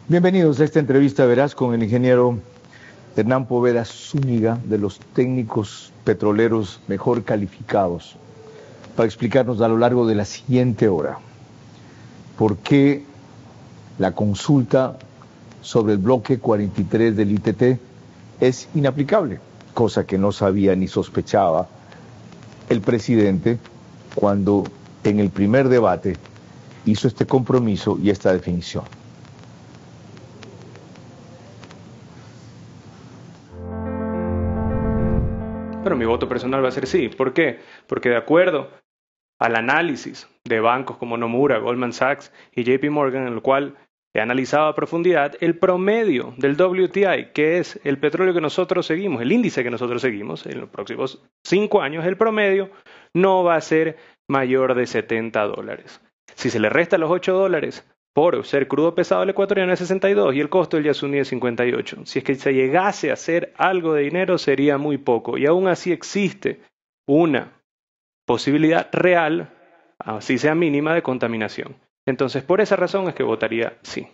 Bienvenidos a esta entrevista Veraz con el ingeniero Hernán Poveda Zúñiga, de los técnicos petroleros mejor calificados, para explicarnos a lo largo de la siguiente hora por qué la consulta sobre el bloque 43 del ITT es inaplicable, cosa que no sabía ni sospechaba el presidente cuando en el primer debate hizo este compromiso y esta definición. Pero mi voto personal va a ser sí. ¿Por qué? Porque de acuerdo al análisis de bancos como Nomura, Goldman Sachs y JP Morgan, en el cual he analizado a profundidad, el promedio del WTI, que es el petróleo que nosotros seguimos, el índice que nosotros seguimos en los próximos 5 años, el promedio no va a ser mayor de $70. Si se le resta los $8 por ser crudo pesado, el ecuatoriano es 62 y el costo del Yasuní es 58. Si es que se llegase a hacer algo de dinero, sería muy poco. Y aún así existe una posibilidad real, así sea mínima, de contaminación. Entonces, por esa razón es que votaría sí.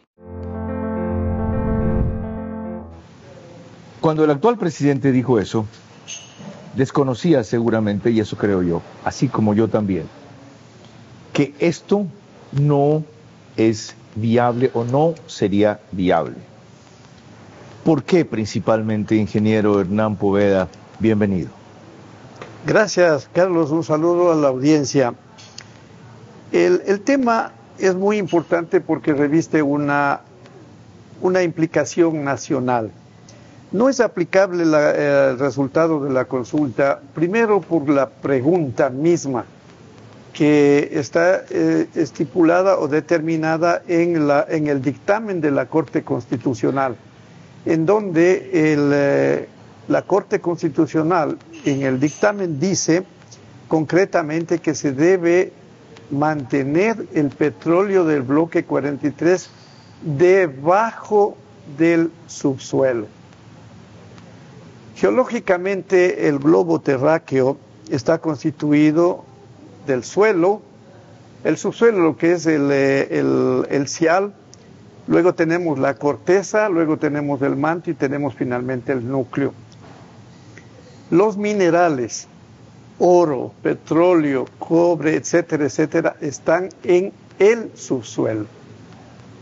Cuando el actual presidente dijo eso, desconocía seguramente, y eso creo yo, así como yo también, que esto no es viable o no sería viable. ¿Por qué principalmente, ingeniero Hernán Poveda? Bienvenido. Gracias, Carlos. Un saludo a la audiencia. El tema es muy importante porque reviste una implicación nacional. No es aplicable el resultado de la consulta, primero por la pregunta misma, que está estipulada o determinada en el dictamen de la Corte Constitucional, en donde la Corte Constitucional en el dictamen dice concretamente que se debe mantener el petróleo del bloque 43 debajo del subsuelo. Geológicamente, el globo terráqueo está constituido del suelo, el subsuelo, lo que es el cial, luego tenemos la corteza, luego tenemos el manto y tenemos finalmente el núcleo. Los minerales, oro, petróleo, cobre, etcétera, etcétera, están en el subsuelo.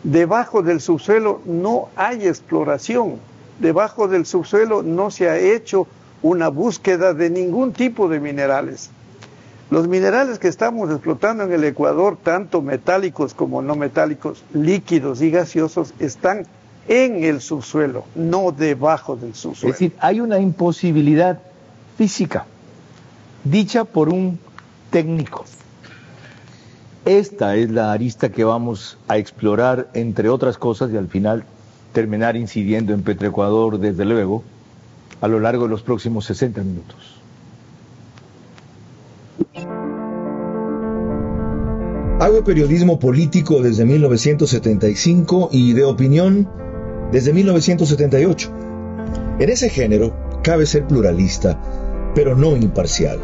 Debajo del subsuelo no hay exploración, debajo del subsuelo no se ha hecho una búsqueda de ningún tipo de minerales. Los minerales que estamos explotando en el Ecuador, tanto metálicos como no metálicos, líquidos y gaseosos, están en el subsuelo, no debajo del subsuelo. Es decir, hay una imposibilidad física, dicha por un técnico. Esta es la arista que vamos a explorar, entre otras cosas, y al final terminar incidiendo en Petroecuador, desde luego, a lo largo de los próximos 60 minutos. Hago periodismo político desde 1975 y de opinión desde 1978. En ese género cabe ser pluralista, pero no imparcial.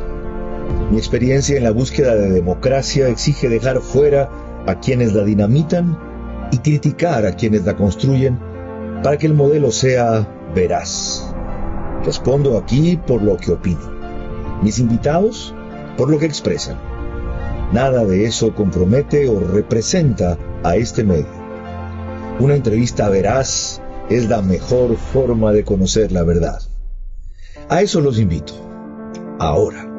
Mi experiencia en la búsqueda de democracia exige dejar fuera a quienes la dinamitan y criticar a quienes la construyen para que el modelo sea veraz. Respondo aquí por lo que opino. Mis invitados por lo que expresan. Nada de eso compromete o representa a este medio. Una entrevista veraz es la mejor forma de conocer la verdad. A eso los invito. Ahora.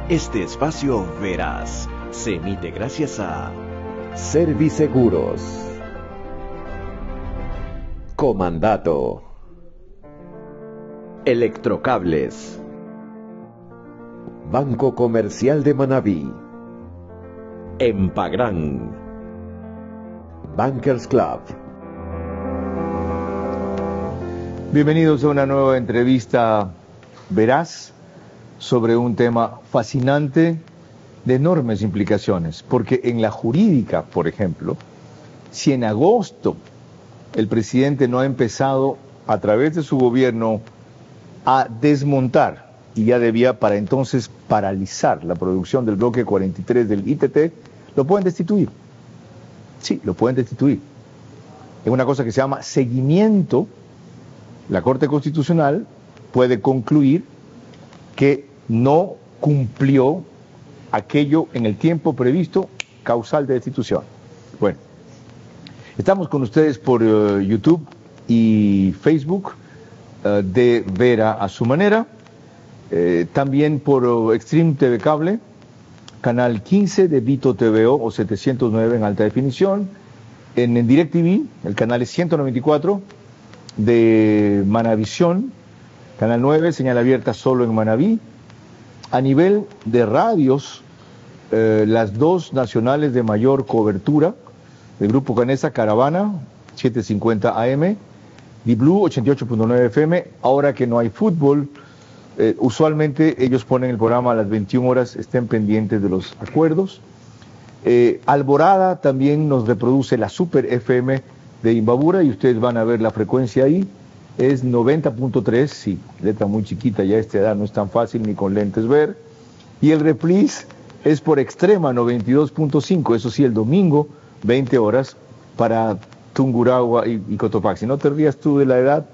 Este espacio veraz se emite gracias a Serviseguros, Comandato, Electrocables, Banco Comercial de Manabí, Empagran, Bankers Club. Bienvenidos a una nueva entrevista veraz sobre un tema fascinante de enormes implicaciones, porque en la jurídica, por ejemplo, si en agosto el presidente no ha empezado a través de su gobierno a desmontar, y ya debía para entonces paralizar la producción del bloque 43 del ITT, lo pueden destituir. Sí, lo pueden destituir. Es una cosa que se llama seguimiento. La Corte Constitucional puede concluir que no cumplió aquello en el tiempo previsto, causal de destitución. Bueno, estamos con ustedes por YouTube y Facebook de Vera a su manera, también por Extreme TV Cable, canal 15 de Vito TVO o 709 en alta definición, en DirecTV, el canal es 194 de Manavisión, canal 9, señal abierta solo en Manabí. A nivel de radios, las dos nacionales de mayor cobertura, del Grupo Canesa, Caravana, 750 AM, Di-Blue, 88.9 FM. Ahora que no hay fútbol, usualmente ellos ponen el programa a las 21 horas, estén pendientes de los acuerdos. Alborada también nos reproduce la Super FM de Imbabura y ustedes van a ver la frecuencia ahí, es 90.3, sí, letra muy chiquita, ya a esta edad no es tan fácil ni con lentes ver, y el reprise es por Extrema 92.5, eso sí, el domingo, 20 horas, para Tungurahua y Cotopaxi. No te rías tú de la edad,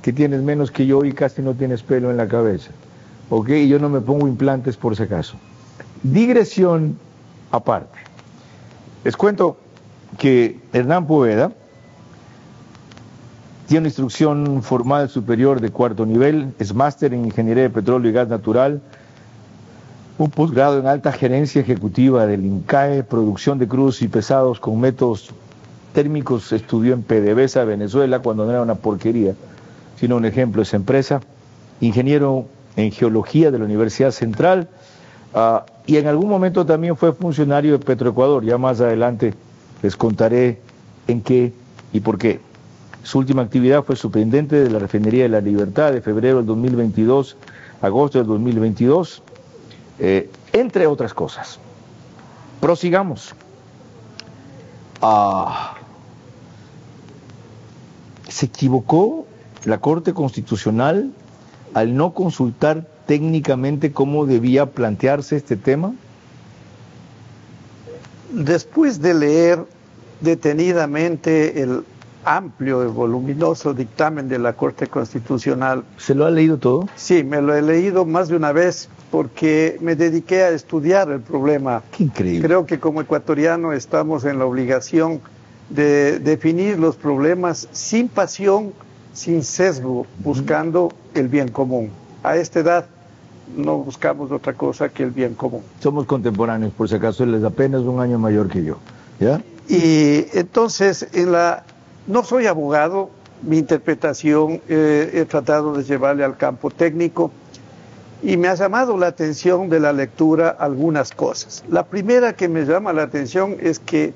que tienes menos que yo y casi no tienes pelo en la cabeza, ¿ok? Y yo no me pongo implantes por si acaso. Digresión aparte. Les cuento que Hernán Poveda tiene una instrucción formal superior de cuarto nivel, es máster en Ingeniería de Petróleo y Gas Natural, un posgrado en alta gerencia ejecutiva del INCAE, producción de crudos y pesados con métodos térmicos, estudió en PDVSA, Venezuela, cuando no era una porquería, sino un ejemplo esa empresa, ingeniero en geología de la Universidad Central, y en algún momento también fue funcionario de Petroecuador. Ya más adelante les contaré en qué y por qué. Su última actividad fue superintendente de la Refinería de la Libertad de febrero del 2022 a agosto del 2022, entre otras cosas. Prosigamos. ¿Se equivocó la Corte Constitucional al no consultar técnicamente cómo debía plantearse este tema? Después de leer detenidamente el amplio y voluminoso dictamen de la Corte Constitucional. ¿Se lo ha leído todo? Sí, me lo he leído más de una vez porque me dediqué a estudiar el problema. Qué increíble. Creo que como ecuatoriano estamos en la obligación de definir los problemas sin pasión, sin sesgo, buscando el bien común. A esta edad no buscamos otra cosa que el bien común. Somos contemporáneos, por si acaso, él es apenas un año mayor que yo, ¿ya? Y entonces, no soy abogado, mi interpretación he tratado de llevarle al campo técnico y me ha llamado la atención de la lectura algunas cosas. La primera que me llama la atención es que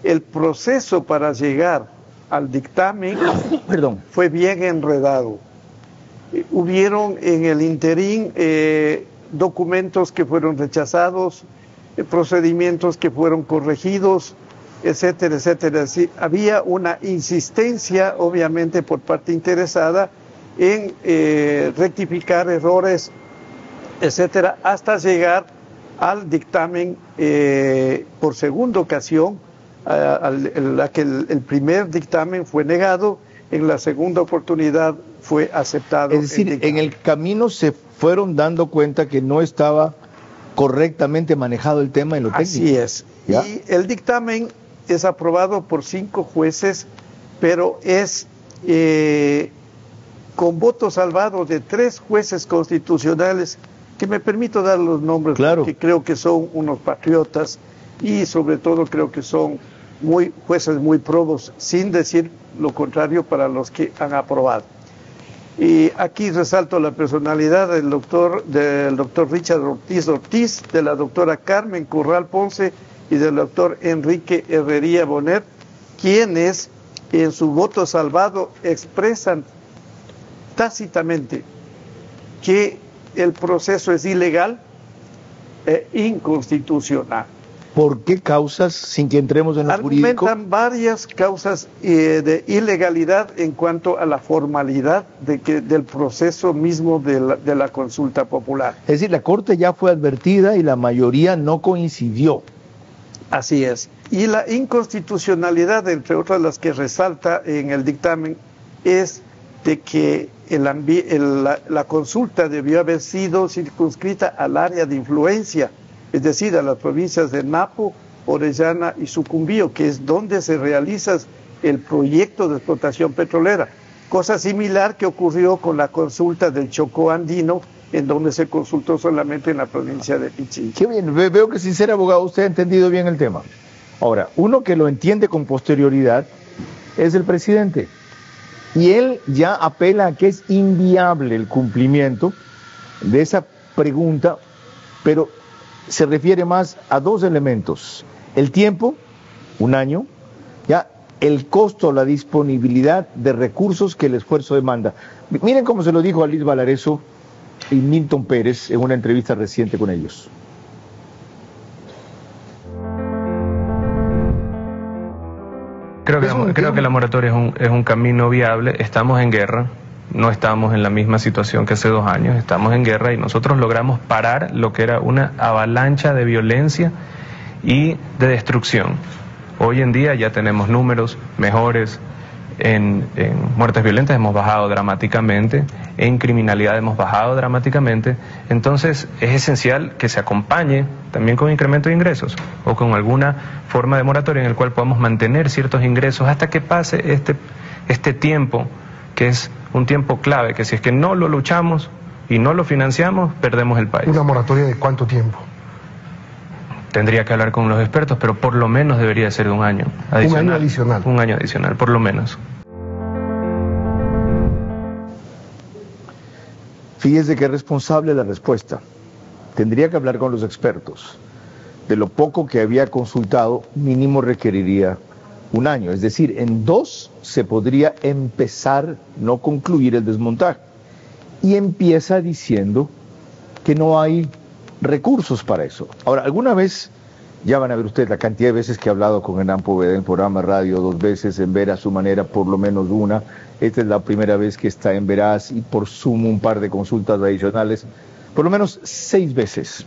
el proceso para llegar al dictamen fue bien enredado. Hubieron en el interín documentos que fueron rechazados, procedimientos que fueron corregidos, etcétera, etcétera. Sí, había una insistencia, obviamente, por parte interesada en rectificar errores, etcétera, hasta llegar al dictamen por segunda ocasión, el primer dictamen fue negado, en la segunda oportunidad fue aceptado. Es decir, en el camino se fueron dando cuenta que no estaba correctamente manejado el tema en lo técnico. Así es. ¿Ya? Y el dictamen es aprobado por 5 jueces, pero es con voto salvado de 3 jueces constitucionales, que me permito dar los nombres, claro, porque creo que son unos patriotas y sobre todo creo que son jueces muy probos, sin decir lo contrario para los que han aprobado. Y aquí resalto la personalidad del doctor Richard Ortiz, de la doctora Carmen Corral Ponce y del doctor Enrique Herrería Bonet, quienes en su voto salvado expresan tácitamente que el proceso es ilegal e inconstitucional. ¿Por qué causas, sin que entremos en lo jurídico? Argumentan varias causas de ilegalidad en cuanto a la formalidad del proceso mismo de la consulta popular. Es decir, la Corte ya fue advertida y la mayoría no coincidió. Así es. Y la inconstitucionalidad, entre otras las que resalta en el dictamen, es de que la consulta debió haber sido circunscrita al área de influencia, es decir, a las provincias de Napo, Orellana y Sucumbío, que es donde se realiza el proyecto de explotación petrolera. Cosa similar que ocurrió con la consulta del Chocó andino, en donde se consultó solamente en la provincia de Pichincha. Qué bien, veo que sin ser abogado usted ha entendido bien el tema. Ahora, uno que lo entiende con posterioridad es el presidente. Y él ya apela a que es inviable el cumplimiento de esa pregunta, pero se refiere más a dos elementos. El tiempo, 1 año, ya el costo, la disponibilidad de recursos que el esfuerzo demanda. Miren cómo se lo dijo a Liz Valareso y Milton Pérez en una entrevista reciente con ellos. Creo que la moratoria es un camino viable. Estamos en guerra, no estamos en la misma situación que hace 2 años, estamos en guerra y nosotros logramos parar lo que era una avalancha de violencia y de destrucción. Hoy en día ya tenemos números mejores, en muertes violentas hemos bajado dramáticamente, en criminalidad hemos bajado dramáticamente, entonces es esencial que se acompañe también con incremento de ingresos o con alguna forma de moratoria en el cual podamos mantener ciertos ingresos hasta que pase este tiempo, que es un tiempo clave, que si es que no lo luchamos y no lo financiamos, perdemos el país. ¿Una moratoria de cuánto tiempo? Tendría que hablar con los expertos, pero por lo menos debería ser de 1 año adicional. 1 año adicional. 1 año adicional, por lo menos. Fíjese que es responsable la respuesta. Tendría que hablar con los expertos. De lo poco que había consultado, mínimo requeriría 1 año. Es decir, en 2 se podría empezar, no concluir el desmontaje. Y empieza diciendo que no hay recursos para eso. Ahora, alguna vez, ya van a ver ustedes la cantidad de veces que he hablado con Hernán Poveda en el programa radio, 2 veces, en Veraz su manera, por lo menos 1. Esta es la primera vez que está en Veraz y por Zoom un par de consultas adicionales, por lo menos 6 veces.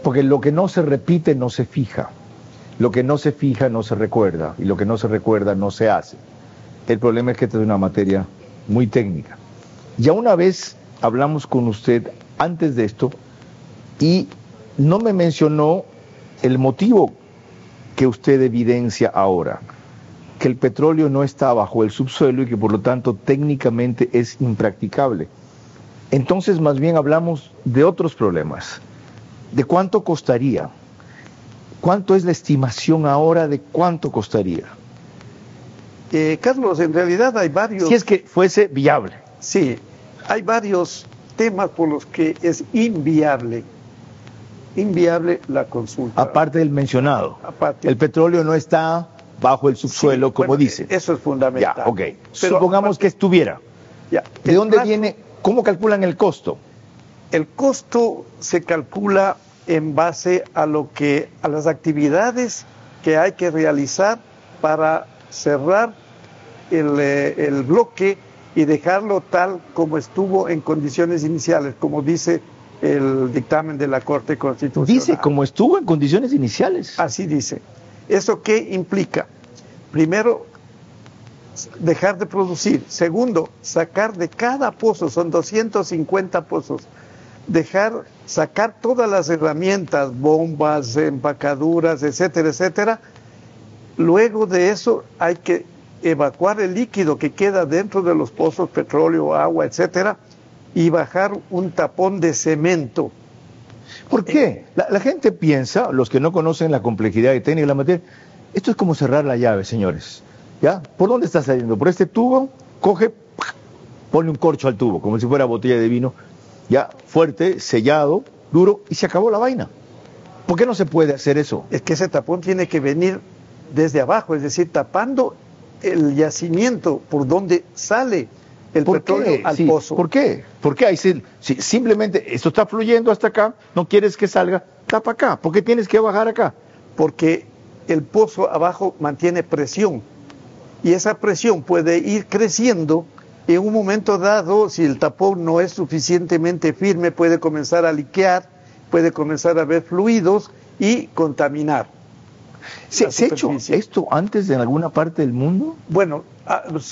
Porque lo que no se repite no se fija, lo que no se fija no se recuerda y lo que no se recuerda no se hace. El problema es que esta es una materia muy técnica. Ya una vez hablamos con usted antes de esto y no me mencionó el motivo que usted evidencia ahora, que el petróleo no está bajo el subsuelo y que por lo tanto técnicamente es impracticable. Entonces más bien hablamos de otros problemas. ¿De cuánto costaría? ¿Cuánto es la estimación ahora de cuánto costaría? Carlos, en realidad hay varios... Si es que fuese viable. Sí, hay varios temas por los que es inviable la consulta. Aparte del mencionado, Aparte. el petróleo no está bajo el subsuelo, Sí, como bueno, dicen. Eso es fundamental. Ya, ok. Pero Supongamos aparte, que estuviera. ya, ¿De dónde viene? ¿Cómo calculan el costo? El costo se calcula en base a las actividades que hay que realizar para cerrar el bloque y dejarlo tal como estuvo en condiciones iniciales, como dice el dictamen de la Corte Constitucional. Dice, como estuvo en condiciones iniciales. Así dice. ¿Eso qué implica? Primero, dejar de producir. Segundo, sacar de cada pozo, son 250 pozos, sacar todas las herramientas, bombas, empacaduras, etcétera, etcétera. Luego de eso hay que evacuar el líquido que queda dentro de los pozos, petróleo, agua, etcétera, y bajar un tapón de cemento. ¿Por qué? La gente piensa, los que no conocen la complejidad y técnica de la materia, esto es como cerrar la llave, señores. ¿Ya? ¿Por dónde está saliendo? Por este tubo, coge, pone un corcho al tubo, como si fuera botella de vino, ya fuerte, sellado, duro, y se acabó la vaina. ¿Por qué no se puede hacer eso? Es que ese tapón tiene que venir desde abajo, es decir, tapando el yacimiento por donde sale el petróleo al pozo. ¿Por qué? ¿Por qué? Si simplemente esto está fluyendo hasta acá, no quieres que salga, tapa acá. ¿Por qué tienes que bajar acá? Porque el pozo abajo mantiene presión y esa presión puede ir creciendo. En un momento dado, si el tapón no es suficientemente firme, puede comenzar a liquear, puede comenzar a haber fluidos y contaminar. ¿Se ha hecho esto antes en alguna parte del mundo? Bueno,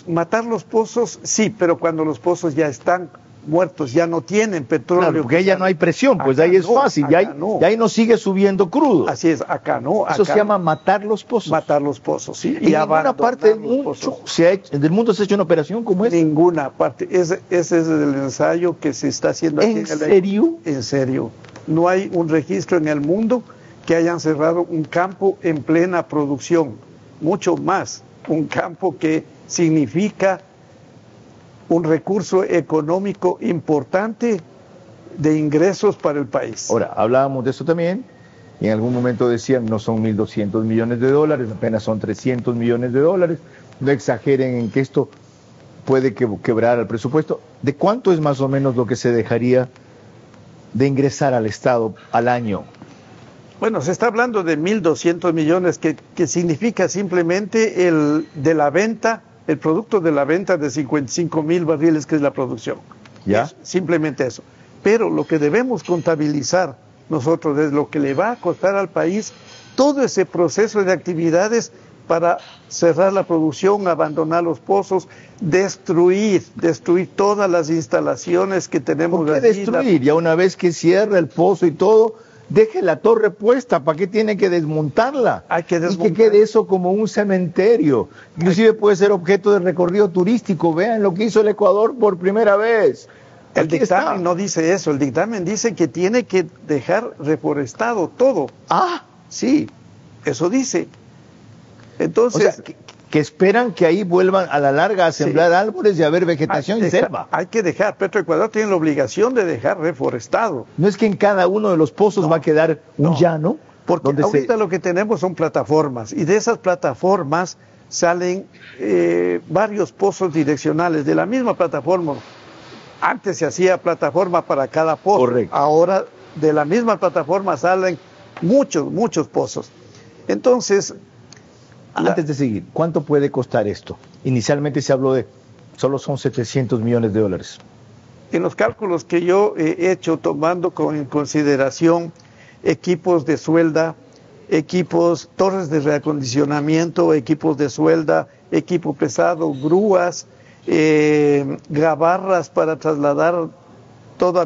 matar los pozos, sí, pero cuando los pozos ya están muertos, ya no tienen petróleo. Claro, porque ahí ya no hay presión, pues ahí es fácil, y ahí no sigue subiendo crudo. Así es, acá no. Eso se llama matar los pozos. Matar los pozos, sí. ¿En ninguna parte del mundo se ha hecho una operación como esta? Ninguna parte. Ese es el ensayo que se está haciendo aquí. ¿En serio? En serio. No hay un registro en el mundo que hayan cerrado un campo en plena producción. Mucho más, un campo que significa un recurso económico importante de ingresos para el país. Ahora, hablábamos de eso también, y en algún momento decían, no son 1.200 millones de dólares, apenas son 300 millones de dólares, no exageren en que esto puede quebrar el presupuesto. ¿De cuánto es más o menos lo que se dejaría de ingresar al Estado al año? Bueno, se está hablando de 1.200 millones, que significa simplemente de la venta, el producto de la venta de 55,000 barriles, que es la producción. ¿Ya? Es simplemente eso. Pero lo que debemos contabilizar nosotros es lo que le va a costar al país todo ese proceso de actividades para cerrar la producción, abandonar los pozos, destruir todas las instalaciones que tenemos. ¿Por qué destruir? Ya una vez que cierra el pozo y todo, deje la torre puesta, ¿para qué tiene que desmontarla? Hay que desmontar. Y que quede eso como un cementerio. Inclusive puede ser objeto de recorrido turístico. Vean lo que hizo el Ecuador por primera vez. El dictamen no dice eso, el dictamen dice que tiene que dejar reforestado todo. Ah, sí, eso dice. Entonces, o sea, que esperan que ahí vuelvan a la larga a sembrar árboles y a haber vegetación y selva. Hay que dejar, Petroecuador tiene la obligación de dejar reforestado. No es que en cada uno de los pozos va a quedar un llano. Porque ahorita lo que tenemos son plataformas, y de esas plataformas salen varios pozos direccionales de la misma plataforma. Antes se hacía plataforma para cada pozo. Correcto. Ahora de la misma plataforma salen muchos pozos. Entonces, antes de seguir, ¿cuánto puede costar esto? Inicialmente se habló de, solo son 700 millones de dólares. En los cálculos que yo he hecho, tomando en consideración equipos de suelda, torres de reacondicionamiento, equipos de suelda, equipo pesado, grúas, gabarras para trasladar toda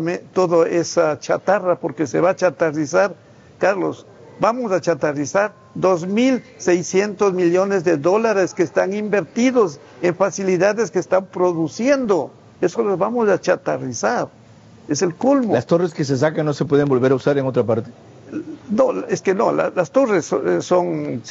esa chatarra, porque se va a chatarrizar, Carlos, vamos a chatarrizar 2.600 millones de dólares que están invertidos en facilidades que están produciendo. Eso los vamos a chatarrizar. Es el colmo. ¿Las torres que se sacan no se pueden volver a usar en otra parte? No, es que no, las torres son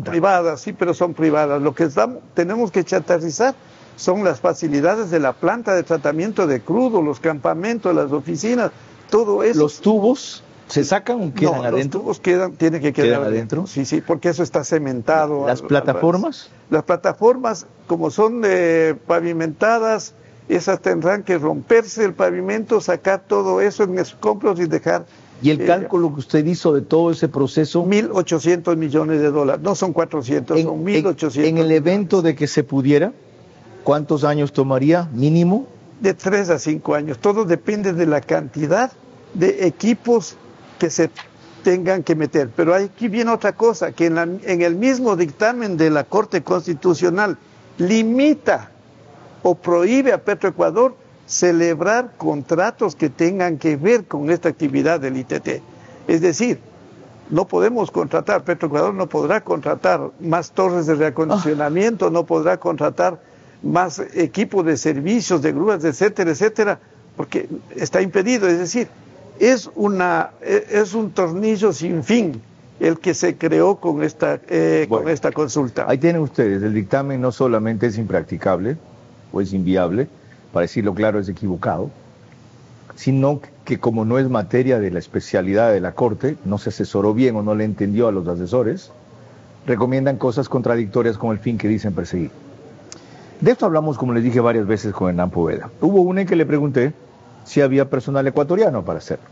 privadas, sí, pero son privadas. Lo que tenemos que chatarrizar son las facilidades de la planta de tratamiento de crudo, los campamentos, las oficinas, todo eso. ¿Los tubos se sacan o quedan adentro? Los tubos tienen que quedar adentro. Sí, porque eso está cementado. ¿Las plataformas? Las plataformas, como son pavimentadas, esas tendrán que romperse el pavimento, sacar todo eso en escombros y dejar. ¿Y el cálculo que usted hizo de todo ese proceso? 1.800 millones de dólares, no son 400, son 1.800. En el evento de que se pudiera, ¿cuántos años tomaría mínimo? De 3 a 5 años, todo depende de la cantidad de equipos que se tengan que meter. Pero aquí viene otra cosa, que en el mismo dictamen de la Corte Constitucional limita o prohíbe a Petroecuador celebrar contratos que tengan que ver con esta actividad del ITT. Es decir, no podemos contratar, Petroecuador no podrá contratar más torres de reacondicionamiento, no podrá contratar más equipos de servicios, de grúas, etcétera, etcétera, porque está impedido. Es decir, es un tornillo sin fin el que se creó con esta consulta. Ahí tienen ustedes, el dictamen no solamente es impracticable o es inviable, para decirlo claro, es equivocado, sino que como no es materia de la especialidad de la Corte, no se asesoró bien o no le entendió a los asesores, recomiendan cosas contradictorias con el fin que dicen perseguir. De esto hablamos, como les dije varias veces, con Hernán Poveda. Hubo una en que le pregunté si había personal ecuatoriano para hacerlo.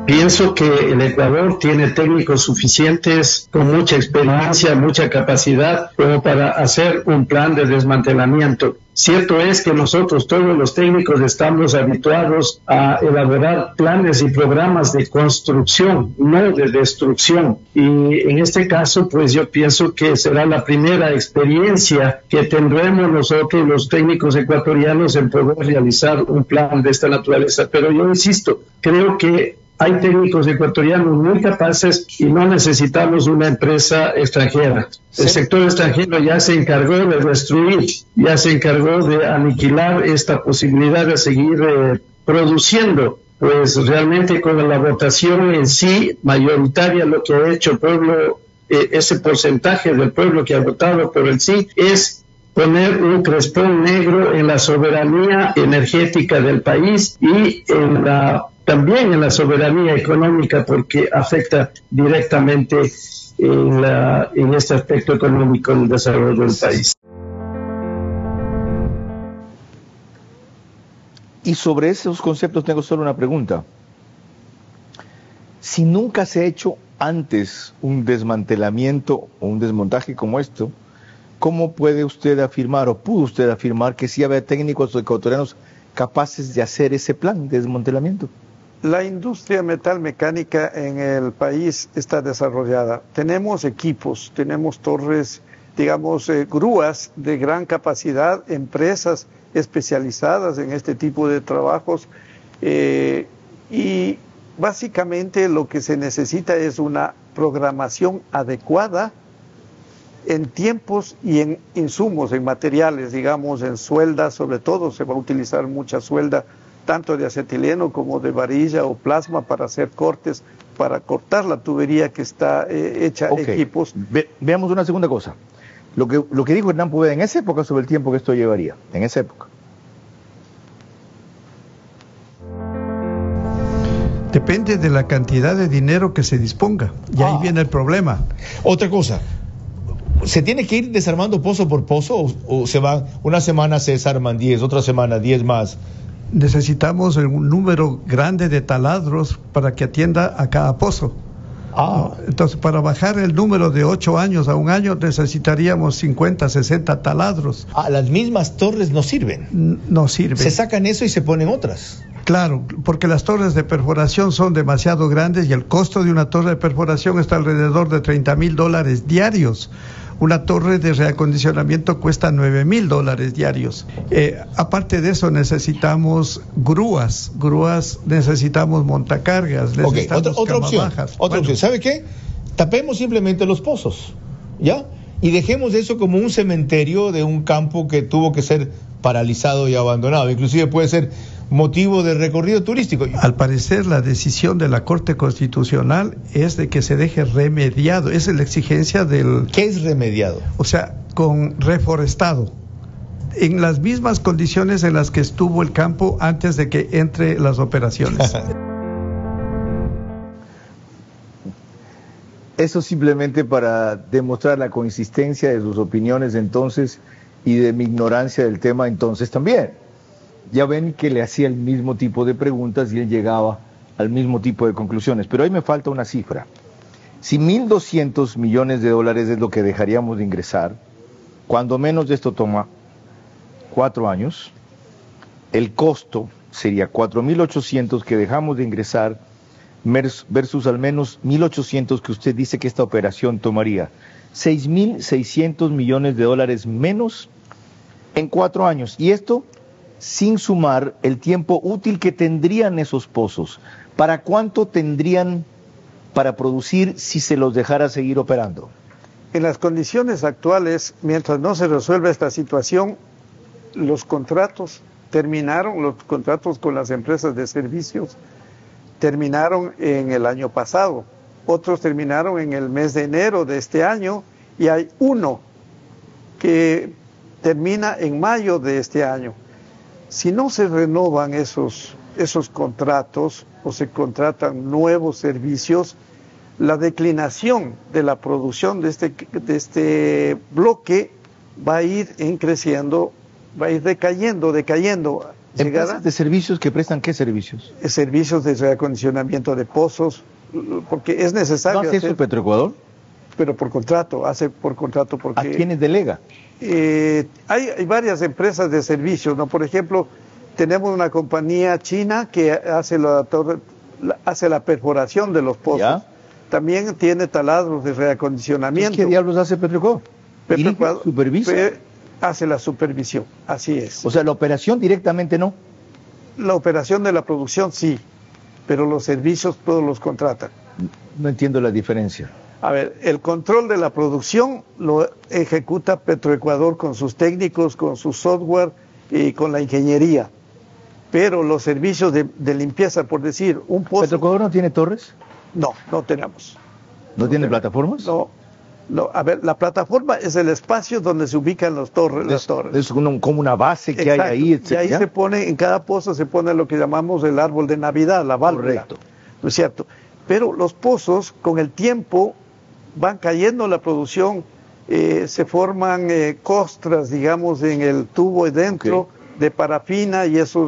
Pienso que el Ecuador tiene técnicos suficientes, con mucha experiencia, mucha capacidad, como para hacer un plan de desmantelamiento. Cierto es que nosotros, todos los técnicos, estamos habituados a elaborar planes y programas de construcción, no de destrucción. Y en este caso, pues yo pienso que será la primera experiencia que tendremos nosotros, los técnicos ecuatorianos, en poder realizar un plan de esta naturaleza. Pero yo insisto, creo que hay técnicos ecuatorianos muy capaces y no necesitamos una empresa extranjera. El sector extranjero ya se encargó de destruir, ya se encargó de aniquilar esta posibilidad de seguir produciendo. Pues realmente con la votación en sí mayoritaria, lo que ha hecho el pueblo, ese porcentaje del pueblo que ha votado por el sí, es poner un crespón negro en la soberanía energética del país y también en la soberanía económica, porque afecta directamente en este aspecto económico del desarrollo del país. Y sobre esos conceptos tengo solo una pregunta. Si nunca se ha hecho antes un desmantelamiento o un desmontaje como esto, ¿cómo puede usted afirmar o pudo usted afirmar que sí había técnicos ecuatorianos capaces de hacer ese plan de desmantelamiento? La industria metalmecánica en el país está desarrollada. Tenemos equipos, tenemos torres, digamos, grúas de gran capacidad, empresas especializadas en este tipo de trabajos y básicamente lo que se necesita es una programación adecuada en tiempos y en insumos, en materiales, digamos, en suelda, sobre todo se va a utilizar mucha suelda, tanto de acetileno como de varilla o plasma para hacer cortes, para cortar la tubería que está hecha equipos. Veamos una segunda cosa. Lo que dijo Hernán Poveda en esa época sobre el tiempo que esto llevaría, en esa época. Depende de la cantidad de dinero que se disponga. Y ahí viene el problema. Otra cosa, ¿se tiene que ir desarmando pozo por pozo o se van, una semana se desarman 10, otra semana 10 más? Necesitamos un número grande de taladros para que atienda a cada pozo. Entonces, para bajar el número de 8 años a 1 año necesitaríamos 50, 60 taladros. Las mismas torres no sirven. No sirven. Se sacan eso y se ponen otras. Claro, porque las torres de perforación son demasiado grandes y el costo de una torre de perforación está alrededor de $30,000 diarios. Una torre de reacondicionamiento cuesta $9,000 diarios. Aparte de eso necesitamos grúas, necesitamos montacargas, necesitamos otra opción. ¿Sabe qué? Tapemos simplemente los pozos, ¿ya? Y dejemos eso como un cementerio de un campo que tuvo que ser paralizado y abandonado. Inclusive puede ser motivo de recorrido turístico. Al parecer la decisión de la Corte Constitucional es de que se deje remediado. Esa es la exigencia del... ¿Qué es remediado? O sea, con reforestado, en las mismas condiciones en las que estuvo el campo antes de que entre las operaciones. Eso simplemente para demostrar la consistencia de sus opiniones entonces y de mi ignorancia del tema entonces también. Ya ven que le hacía el mismo tipo de preguntas y él llegaba al mismo tipo de conclusiones. Pero ahí me falta una cifra. Si $1,200 millones es lo que dejaríamos de ingresar, cuando menos de esto toma 4 años, el costo sería 4.800 que dejamos de ingresar versus al menos 1.800 que usted dice que esta operación tomaría. 6.600 millones de dólares menos en 4 años. Y esto sin sumar el tiempo útil que tendrían esos pozos. ¿Para cuánto tendrían para producir si se los dejara seguir operando? En las condiciones actuales, mientras no se resuelva esta situación, los contratos terminaron, los contratos con las empresas de servicios terminaron en el año pasado, otros terminaron en el mes de enero de este año y hay uno que termina en mayo de este año. Si no se renovan esos contratos o se contratan nuevos servicios, la declinación de la producción de este bloque va a ir creciendo, va a ir decayendo. ¿Empresas de servicios que prestan qué servicios? Servicios de reacondicionamiento de pozos, porque es necesario. ¿No hace eso Petroecuador? pero por contrato, hace por contrato porque... ¿A quiénes delega? Hay varias empresas de servicios, ¿no? Por ejemplo, tenemos una compañía china que hace la perforación de los pozos. ¿Ya? También tiene taladros de reacondicionamiento. ¿Qué diablos hace Petroecuador? ¿Supervisa? Hace la supervisión, así es. O sea, la operación directamente no. La operación de la producción sí, pero los servicios todos los contratan. No entiendo la diferencia. A ver, el control de la producción lo ejecuta Petroecuador con sus técnicos, con su software y con la ingeniería. Pero los servicios de limpieza, por decir, un pozo... ¿Petroecuador no tiene torres? No, no tenemos. ¿No tiene plataformas? No. A ver, la plataforma es el espacio donde se ubican las torres. Es como una base que Exacto. hay ahí, etc. Y ahí se pone, en cada pozo se pone lo que llamamos el árbol de Navidad, la válvula. Correcto. ¿No es cierto? Pero los pozos, con el tiempo, van cayendo la producción, se forman costras, digamos, en el tubo y dentro de parafina, y eso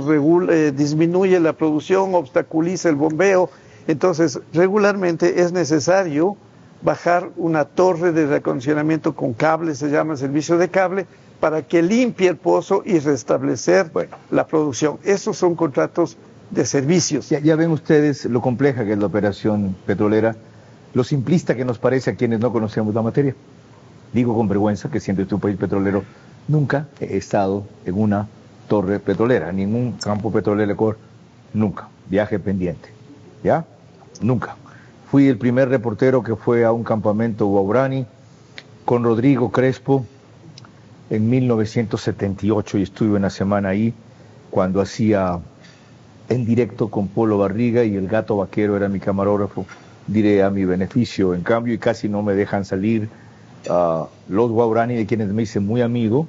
disminuye la producción, obstaculiza el bombeo. Entonces, regularmente es necesario bajar una torre de reacondicionamiento con cable, se llama servicio de cable, para que limpie el pozo y restablecer la producción. Esos son contratos de servicios. Ya ven ustedes lo compleja que es la operación petrolera, lo simplista que nos parece a quienes no conocemos la materia. Digo con vergüenza que siendo este un país petrolero, nunca he estado en una torre petrolera, ni en un campo petrolero, Ecuador, nunca. Viaje pendiente, ¿ya? Nunca. Fui el primer reportero que fue a un campamento Guaurani con Rodrigo Crespo en 1978 y estuve una semana ahí cuando hacía en directo con Polo Barriga y el Gato Vaquero era mi camarógrafo, diré a mi beneficio, en cambio, y casi no me dejan salir los Guaurani, de quienes me hice muy amigo,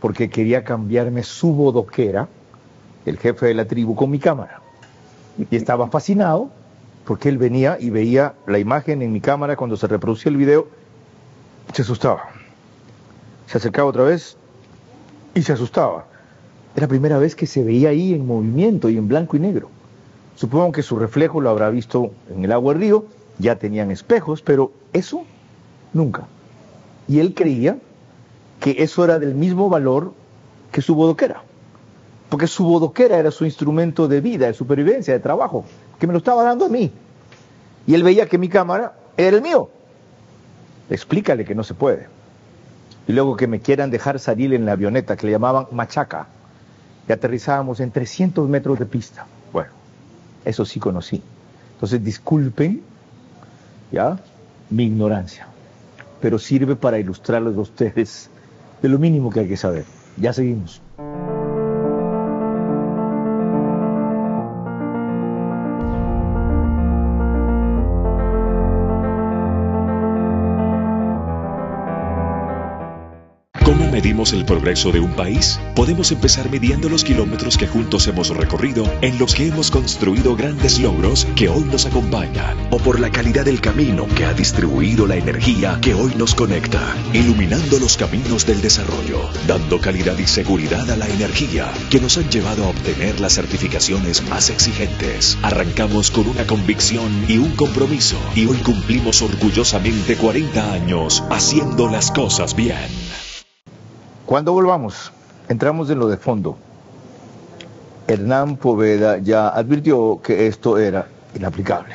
porque quería cambiarme su bodoquera, el jefe de la tribu, con mi cámara. Y estaba fascinado porque él venía y veía la imagen en mi cámara cuando se reproducía el video, se asustaba. Se acercaba otra vez y se asustaba. Era la primera vez que se veía ahí en movimiento y en blanco y negro. Supongo que su reflejo lo habrá visto en el agua del río, ya tenían espejos, pero eso nunca. Y él creía que eso era del mismo valor que su bodoquera, porque su bodoquera era su instrumento de vida, de supervivencia, de trabajo, que me lo estaba dando a mí. Y él veía que mi cámara era el mío. Explícale que no se puede. Y luego que me quieran dejar salir en la avioneta, que le llamaban machaca, y aterrizábamos en 300 metros de pista. Bueno, eso sí conocí. Entonces disculpen, ¿ya?, mi ignorancia, pero sirve para ilustrarles a ustedes de lo mínimo que hay que saber. Ya seguimos. ¿Cómo medimos el progreso de un país? Podemos empezar midiendo los kilómetros que juntos hemos recorrido, en los que hemos construido grandes logros que hoy nos acompañan, o por la calidad del camino que ha distribuido la energía que hoy nos conecta, iluminando los caminos del desarrollo, dando calidad y seguridad a la energía que nos han llevado a obtener las certificaciones más exigentes. Arrancamos con una convicción y un compromiso, y hoy cumplimos orgullosamente 40 años haciendo las cosas bien. Cuando volvamos, entramos en lo de fondo. Hernán Poveda ya advirtió que esto era inaplicable.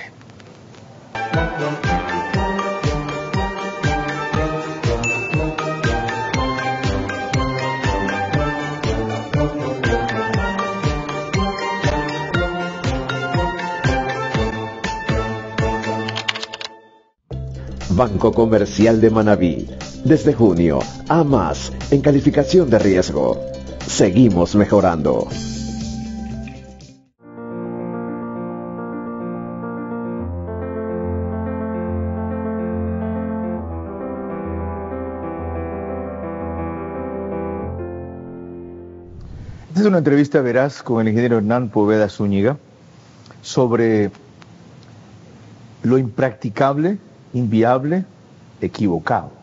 Banco Comercial de Manabí. Desde junio, a más en calificación de riesgo. Seguimos mejorando. Esta es una entrevista veraz con el ingeniero Hernán Poveda Zúñiga sobre lo impracticable, inviable, equivocado,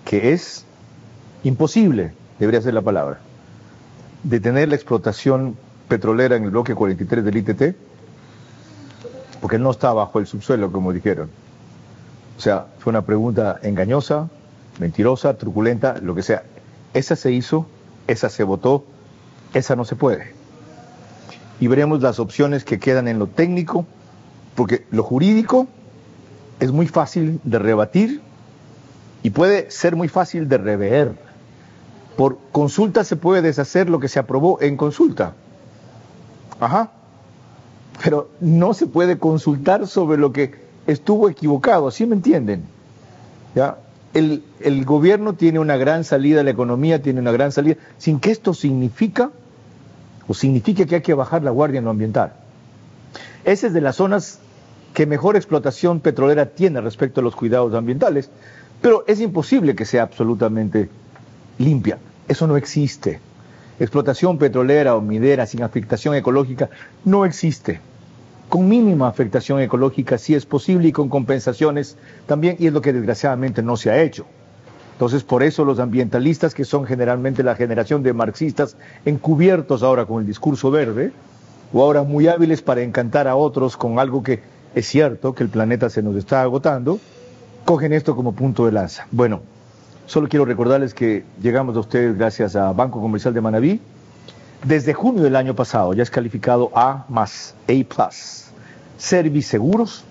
que es imposible, debería ser la palabra, detener la explotación petrolera en el bloque 43 del ITT, porque no está bajo el subsuelo, como dijeron. O sea, fue una pregunta engañosa, mentirosa, truculenta, lo que sea. Esa se hizo, esa se votó, esa no se puede. Y veremos las opciones que quedan en lo técnico, porque lo jurídico es muy fácil de rebatir y puede ser muy fácil de rever. Por consulta se puede deshacer lo que se aprobó en consulta. Ajá. Pero no se puede consultar sobre lo que estuvo equivocado, ¿sí me entienden? ¿Ya? El gobierno tiene una gran salida, la economía tiene una gran salida, sin que esto signifique que hay que bajar la guardia en lo ambiental. Esa es de las zonas que mejor explotación petrolera tiene respecto a los cuidados ambientales, pero es imposible que sea absolutamente limpia. Eso no existe. Explotación petrolera o minera sin afectación ecológica no existe. Con mínima afectación ecológica sí es posible y con compensaciones también, y es lo que desgraciadamente no se ha hecho. Entonces, por eso los ambientalistas, que son generalmente la generación de marxistas encubiertos ahora con el discurso verde, o ahora muy hábiles para encantar a otros con algo que es cierto, que el planeta se nos está agotando, cogen esto como punto de lanza. Bueno, solo quiero recordarles que llegamos a ustedes gracias a Banco Comercial de Manabí. Desde junio del año pasado ya es calificado A+, A+. Service Seguros,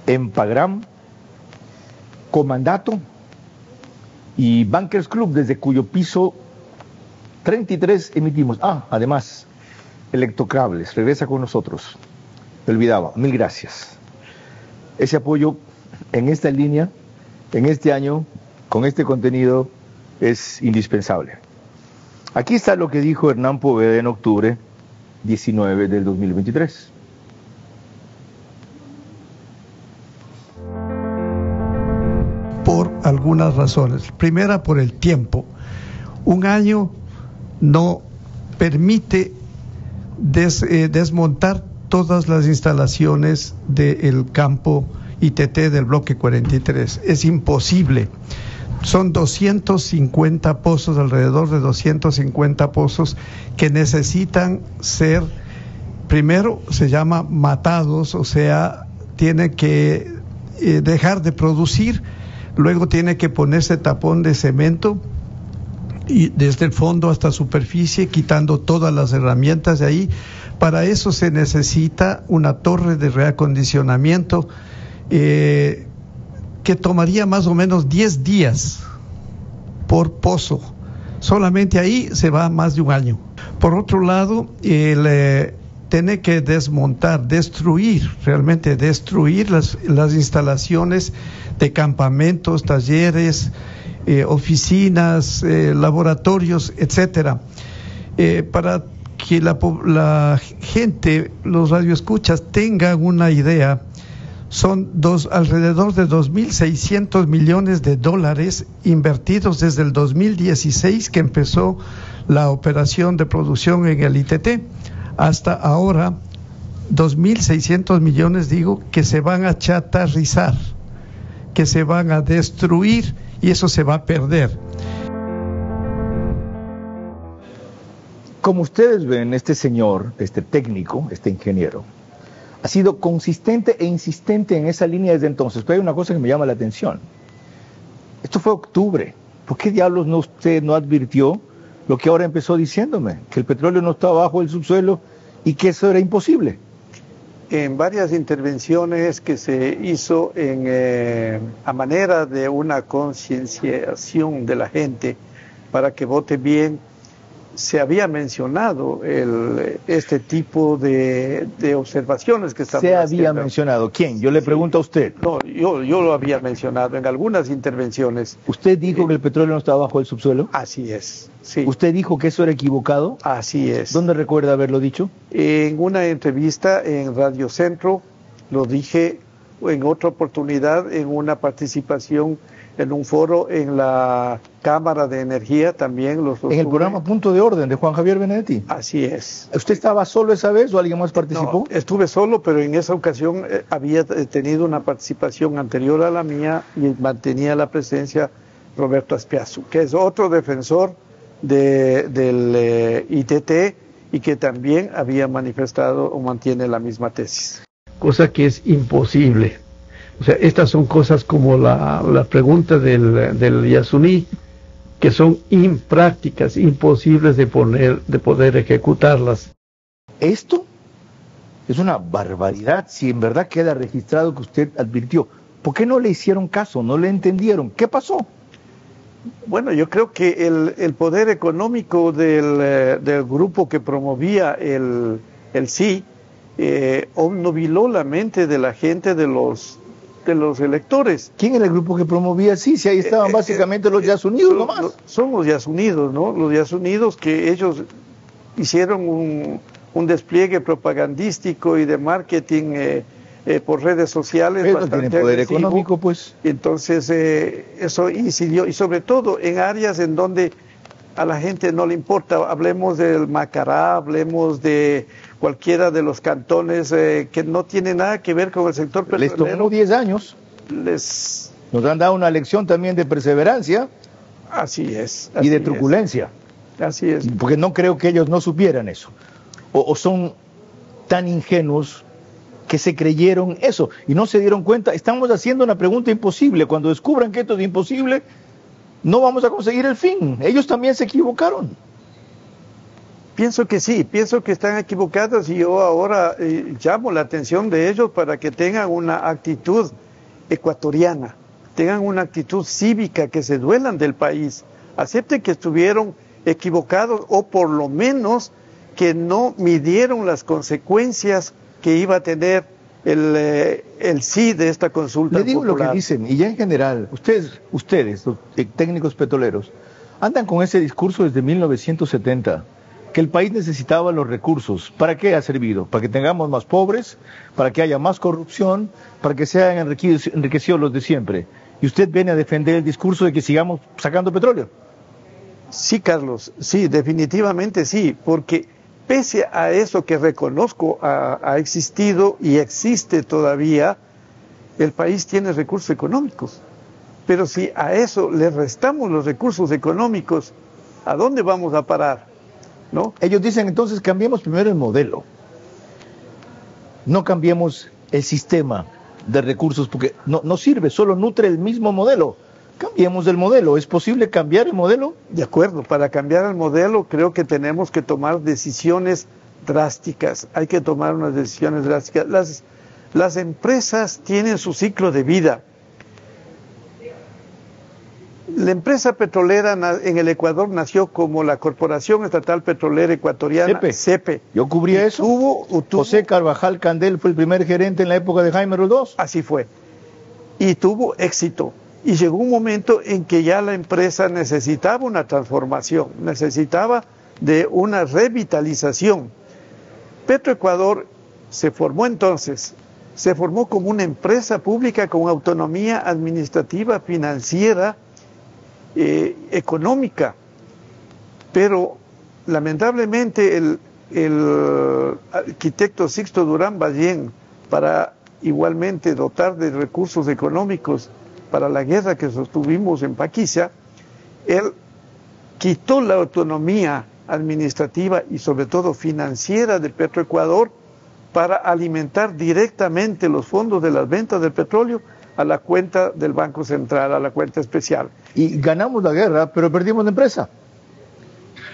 Empagram, Comandato y Bankers Club, desde cuyo piso 33 emitimos. Además, Electrocables, regresa con nosotros. Me olvidaba, mil gracias. Ese apoyo en esta línea, en este año, con este contenido, es indispensable. Aquí está lo que dijo Hernán Poveda en octubre 19 del 2023. Por algunas razones. Primera, por el tiempo. Un año no permite desmontar todas las instalaciones del campo ITT del bloque 43. Es imposible. Son 250 pozos, alrededor de 250 pozos que necesitan ser, primero se llama matados, o sea, tiene que dejar de producir, luego tiene que ponerse tapón de cemento y desde el fondo hasta superficie, quitando todas las herramientas de ahí. Para eso se necesita una torre de reacondicionamiento que tomaría más o menos 10 días por pozo. Solamente ahí se va más de un año. Por otro lado, tiene que desmontar, realmente destruir las instalaciones de campamentos, talleres, oficinas, laboratorios, etcétera. Para que la gente, los radioescuchas, tengan una idea, son alrededor de 2.600 millones de dólares invertidos desde el 2016 que empezó la operación de producción en el ITT. Hasta ahora, 2.600 millones, que se van a chatarrizar, que se van a destruir y eso se va a perder. Como ustedes ven, este señor, este técnico, este ingeniero, ha sido consistente e insistente en esa línea desde entonces. Pero hay una cosa que me llama la atención. Esto fue octubre. ¿Por qué diablos usted no advirtió lo que ahora empezó diciéndome? Que el petróleo no está bajo el subsuelo y que eso era imposible. En varias intervenciones que se hizo a manera de una concienciación de la gente para que vote bien, se había mencionado este tipo de observaciones que estamos haciendo. ¿Se había mencionado? ¿Quién? Yo le pregunto a usted. No, yo lo había mencionado en algunas intervenciones. ¿Usted dijo que el petróleo no estaba bajo el subsuelo? Así es, sí. ¿Usted dijo que eso era equivocado? Así es. ¿Dónde recuerda haberlo dicho? En una entrevista en Radio Centro, lo dije en otra oportunidad, en una participación en un foro en la Cámara de Energía también. En el programa Punto de Orden de Juan Javier Benedetti. Así es. ¿Usted estaba solo esa vez o alguien más participó? No, estuve solo, pero en esa ocasión había tenido una participación anterior a la mía y mantenía la presencia Roberto Aspiazu, que es otro defensor del ITT y que también había manifestado o mantiene la misma tesis. Cosa que es imposible. O sea, estas son cosas como la pregunta del Yasuní, que son imprácticas, imposibles de poder ejecutarlas. Esto es una barbaridad si en verdad queda registrado que usted advirtió. ¿Por qué no le hicieron caso? ¿No le entendieron? ¿Qué pasó? Bueno, yo creo que el poder económico del grupo que promovía el sí obnubiló la mente de la gente, de los electores. ¿Quién era el grupo que promovía? Sí, ahí estaban básicamente los Yasunidos nomás. Son los Yasunidos, ¿no? Los Yasunidos, que ellos hicieron un despliegue propagandístico y de marketing por redes sociales. Pero bastante tienen poder agresivo. Económico, pues. Entonces, eso incidió, y sobre todo en áreas en donde a la gente no le importa. Hablemos del Macará, hablemos de cualquiera de los cantones que no tiene nada que ver con el sector petrolero. Les tomó 10 años. Nos han dado una lección también de perseverancia. Así es. Y de truculencia. Así es. Porque no creo que ellos no supieran eso. O son tan ingenuos que se creyeron eso y no se dieron cuenta. Estamos haciendo una pregunta imposible. Cuando descubran que esto es imposible, no vamos a conseguir el fin. Ellos también se equivocaron. Pienso que sí, pienso que están equivocados, y yo ahora llamo la atención de ellos para que tengan una actitud ecuatoriana, tengan una actitud cívica, que se duelan del país, acepten que estuvieron equivocados, o por lo menos que no midieron las consecuencias que iba a tener el sí de esta consulta Le digo popular. Lo que dicen, y ya en general, ustedes, los técnicos petroleros, andan con ese discurso desde 1970, que el país necesitaba los recursos. ¿Para qué ha servido? Para que tengamos más pobres, para que haya más corrupción, para que se hayan enriquecidos los de siempre. Y usted viene a defender el discurso de que sigamos sacando petróleo. Sí, Carlos, sí, definitivamente sí, porque pese a eso que reconozco ha existido y existe todavía, el país tiene recursos económicos. Pero si a eso le restamos los recursos económicos, ¿a dónde vamos a parar? ¿No? Ellos dicen entonces cambiemos primero el modelo, no cambiemos el sistema de recursos, porque no sirve, solo nutre el mismo modelo. Cambiemos el modelo. ¿Es posible cambiar el modelo? De acuerdo, para cambiar el modelo creo que tenemos que tomar decisiones drásticas, hay que tomar unas decisiones drásticas. Las empresas tienen su ciclo de vida. La empresa petrolera en el Ecuador nació como la Corporación Estatal Petrolera Ecuatoriana, CEPE. Yo cubría eso. José Carvajal Candel fue el primer gerente en la época de Jaime Roldós. Así fue. Y tuvo éxito. Y llegó un momento en que ya la empresa necesitaba una transformación, necesitaba de una revitalización. Petroecuador se formó entonces, se formó como una empresa pública con autonomía administrativa, financiera, económica, pero lamentablemente el arquitecto Sixto Durán Ballén, para igualmente dotar de recursos económicos para la guerra que sostuvimos en Paquiza, él quitó la autonomía administrativa y sobre todo financiera de Petroecuador para alimentar directamente los fondos de las ventas del petróleo a la cuenta del Banco Central, a la cuenta especial. Y ganamos la guerra, pero perdimos la empresa.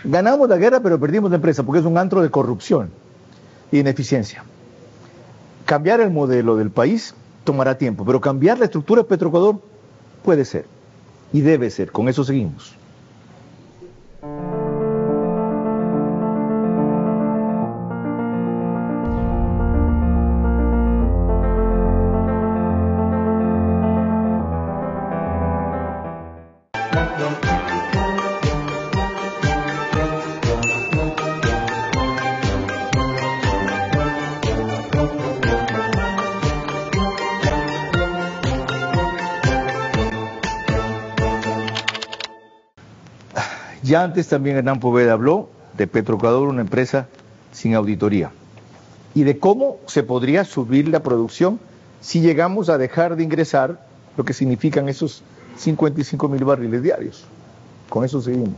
Ganamos la guerra, pero perdimos la empresa, porque es un antro de corrupción y ineficiencia. Cambiar el modelo del país tomará tiempo, pero cambiar la estructura de Petroecuador puede ser y debe ser. Con eso seguimos. Ya antes también Hernán Poveda habló de Petroecuador, una empresa sin auditoría, y de cómo se podría subir la producción si llegamos a dejar de ingresar lo que significan esos 55.000 barriles diarios. Con eso seguimos.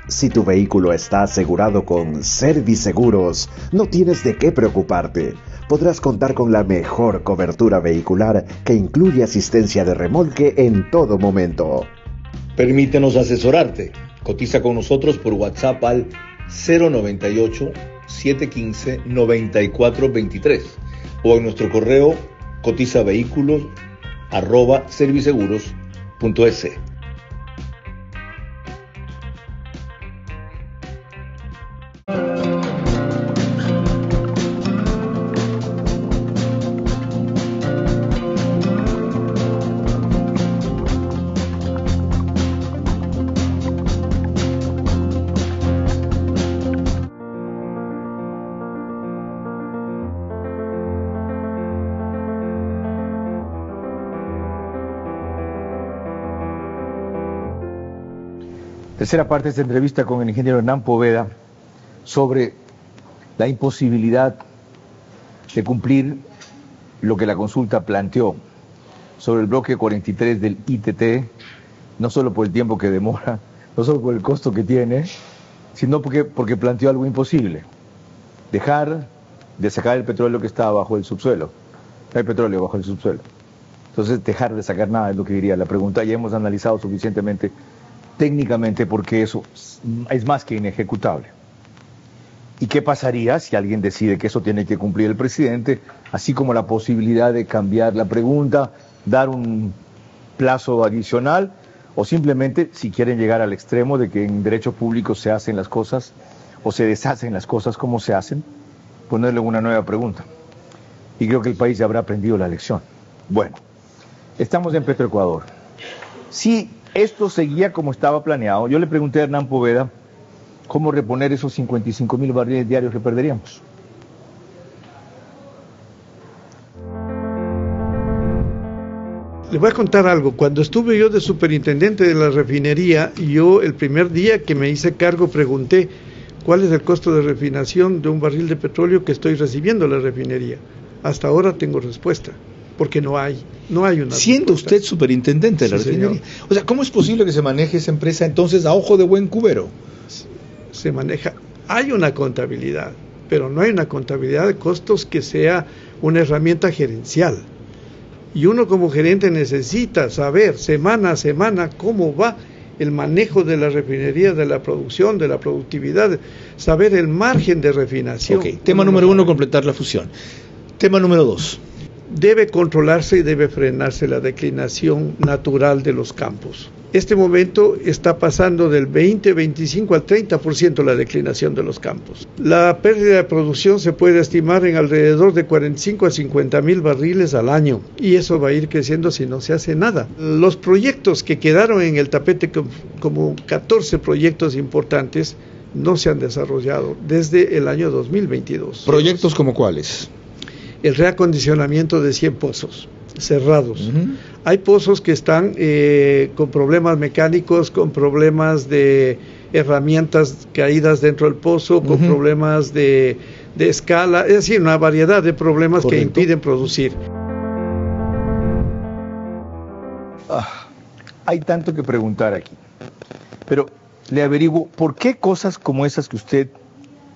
Si tu vehículo está asegurado con Serviseguros, no tienes de qué preocuparte. Podrás contar con la mejor cobertura vehicular que incluye asistencia de remolque en todo momento. Permítenos asesorarte. Cotiza con nosotros por WhatsApp al 098-715-9423 o en nuestro correo cotizavehículos@serviseguros.es. Tercera parte de esta entrevista con el ingeniero Hernán Poveda sobre la imposibilidad de cumplir lo que la consulta planteó sobre el bloque 43 del ITT, no solo por el tiempo que demora, no solo por el costo que tiene, sino porque planteó algo imposible: dejar de sacar el petróleo que está bajo el subsuelo. No hay petróleo bajo el subsuelo. Entonces, dejar de sacar nada es lo que diría la pregunta. Ya hemos analizado suficientemente técnicamente porque eso es más que inejecutable. ¿Y qué pasaría si alguien decide que eso tiene que cumplir el presidente, así como la posibilidad de cambiar la pregunta, dar un plazo adicional, o simplemente, si quieren llegar al extremo de que en derecho público se hacen las cosas o se deshacen las cosas como se hacen, ponerle una nueva pregunta? Y creo que el país ya habrá aprendido la lección. Bueno, estamos en Petroecuador. Si esto seguía como estaba planeado, yo le pregunté a Hernán Poveda cómo reponer esos 55,000 barriles diarios que perderíamos. Le voy a contar algo. Cuando estuve yo de superintendente de la refinería, yo el primer día que me hice cargo pregunté cuál es el costo de refinación de un barril de petróleo que estoy recibiendo en la refinería. Hasta ahora tengo respuesta, porque no hay una. Siendo usted superintendente de la refinería. O sea, ¿cómo es posible que se maneje esa empresa entonces a ojo de buen cubero? Se maneja, hay una contabilidad, pero no hay una contabilidad de costos que sea una herramienta gerencial. Y uno como gerente necesita saber semana a semana cómo va el manejo de la refinería, de la producción, de la productividad, saber el margen de refinación. Ok, tema número 1, completar la fusión. Tema número 2. Debe controlarse y debe frenarse la declinación natural de los campos. Este momento está pasando del 20, 25 al 30% la declinación de los campos. La pérdida de producción se puede estimar en alrededor de 45 a 50 mil barriles al año, y eso va a ir creciendo si no se hace nada. Los proyectos que quedaron en el tapete, como 14 proyectos importantes, no se han desarrollado desde el año 2022. ¿Proyectos como cuáles? El reacondicionamiento de 100 pozos cerrados. Hay pozos que están con problemas mecánicos, con problemas de herramientas caídas dentro del pozo, con problemas de escala, es decir, una variedad de problemas. Correcto. Que impiden producir. Hay tanto que preguntar aquí, pero le averiguo por qué cosas como esas que usted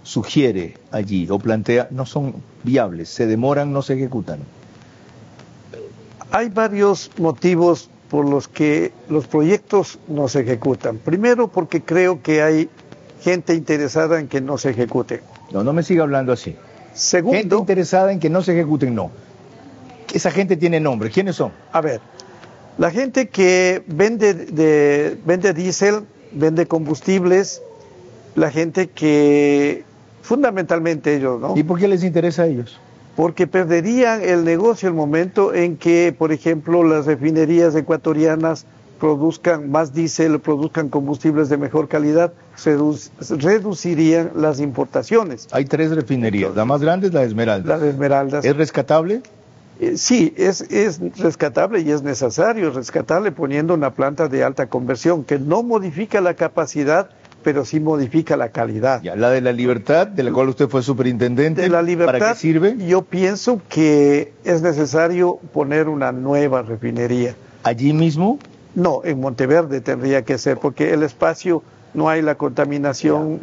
sugiere allí o plantea no son viables, se demoran, no se ejecutan. Hay varios motivos por los que los proyectos no se ejecutan. Primero, porque creo que hay gente interesada en que no se ejecuten. No me siga hablando así. Segundo, gente interesada en que no se ejecuten, no. Esa gente tiene nombre. ¿Quiénes son? A ver, la gente que vende diésel, vende combustibles, la gente que fundamentalmente ellos, ¿no? ¿Y por qué les interesa a ellos? Porque perderían el negocio el momento en que, por ejemplo, las refinerías ecuatorianas produzcan más diésel, produzcan combustibles de mejor calidad, se reducirían las importaciones. Hay 3 refinerías, la más grande es la de Esmeraldas. La de Esmeraldas. ¿Es rescatable? Sí, es rescatable y es necesario rescatarle poniendo una planta de alta conversión que no modifica la capacidad, pero sí modifica la calidad. Ya, la de la Libertad, de la cual usted fue superintendente, de la Libertad, ¿para qué sirve? Yo pienso que es necesario poner una nueva refinería. ¿Allí mismo? No, en Monteverde tendría que ser, porque el espacio no hay la contaminación,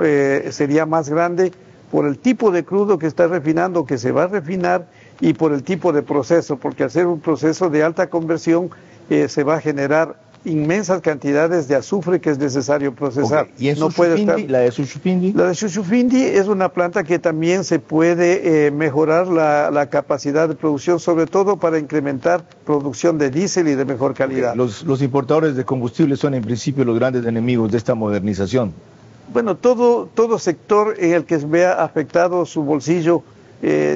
sería más grande por el tipo de crudo que está refinando, que se va a refinar, y por el tipo de proceso, porque al ser un proceso de alta conversión se va a generar inmensas cantidades de azufre que es necesario procesar. Okay. ¿Y en no puede estar... la de Shushufindi? La de Shushufindi es una planta que también se puede mejorar la capacidad de producción, sobre todo para incrementar producción de diésel y de mejor calidad. Okay. Los importadores de combustible son en principio los grandes enemigos de esta modernización. Bueno, todo sector en el que se vea afectado su bolsillo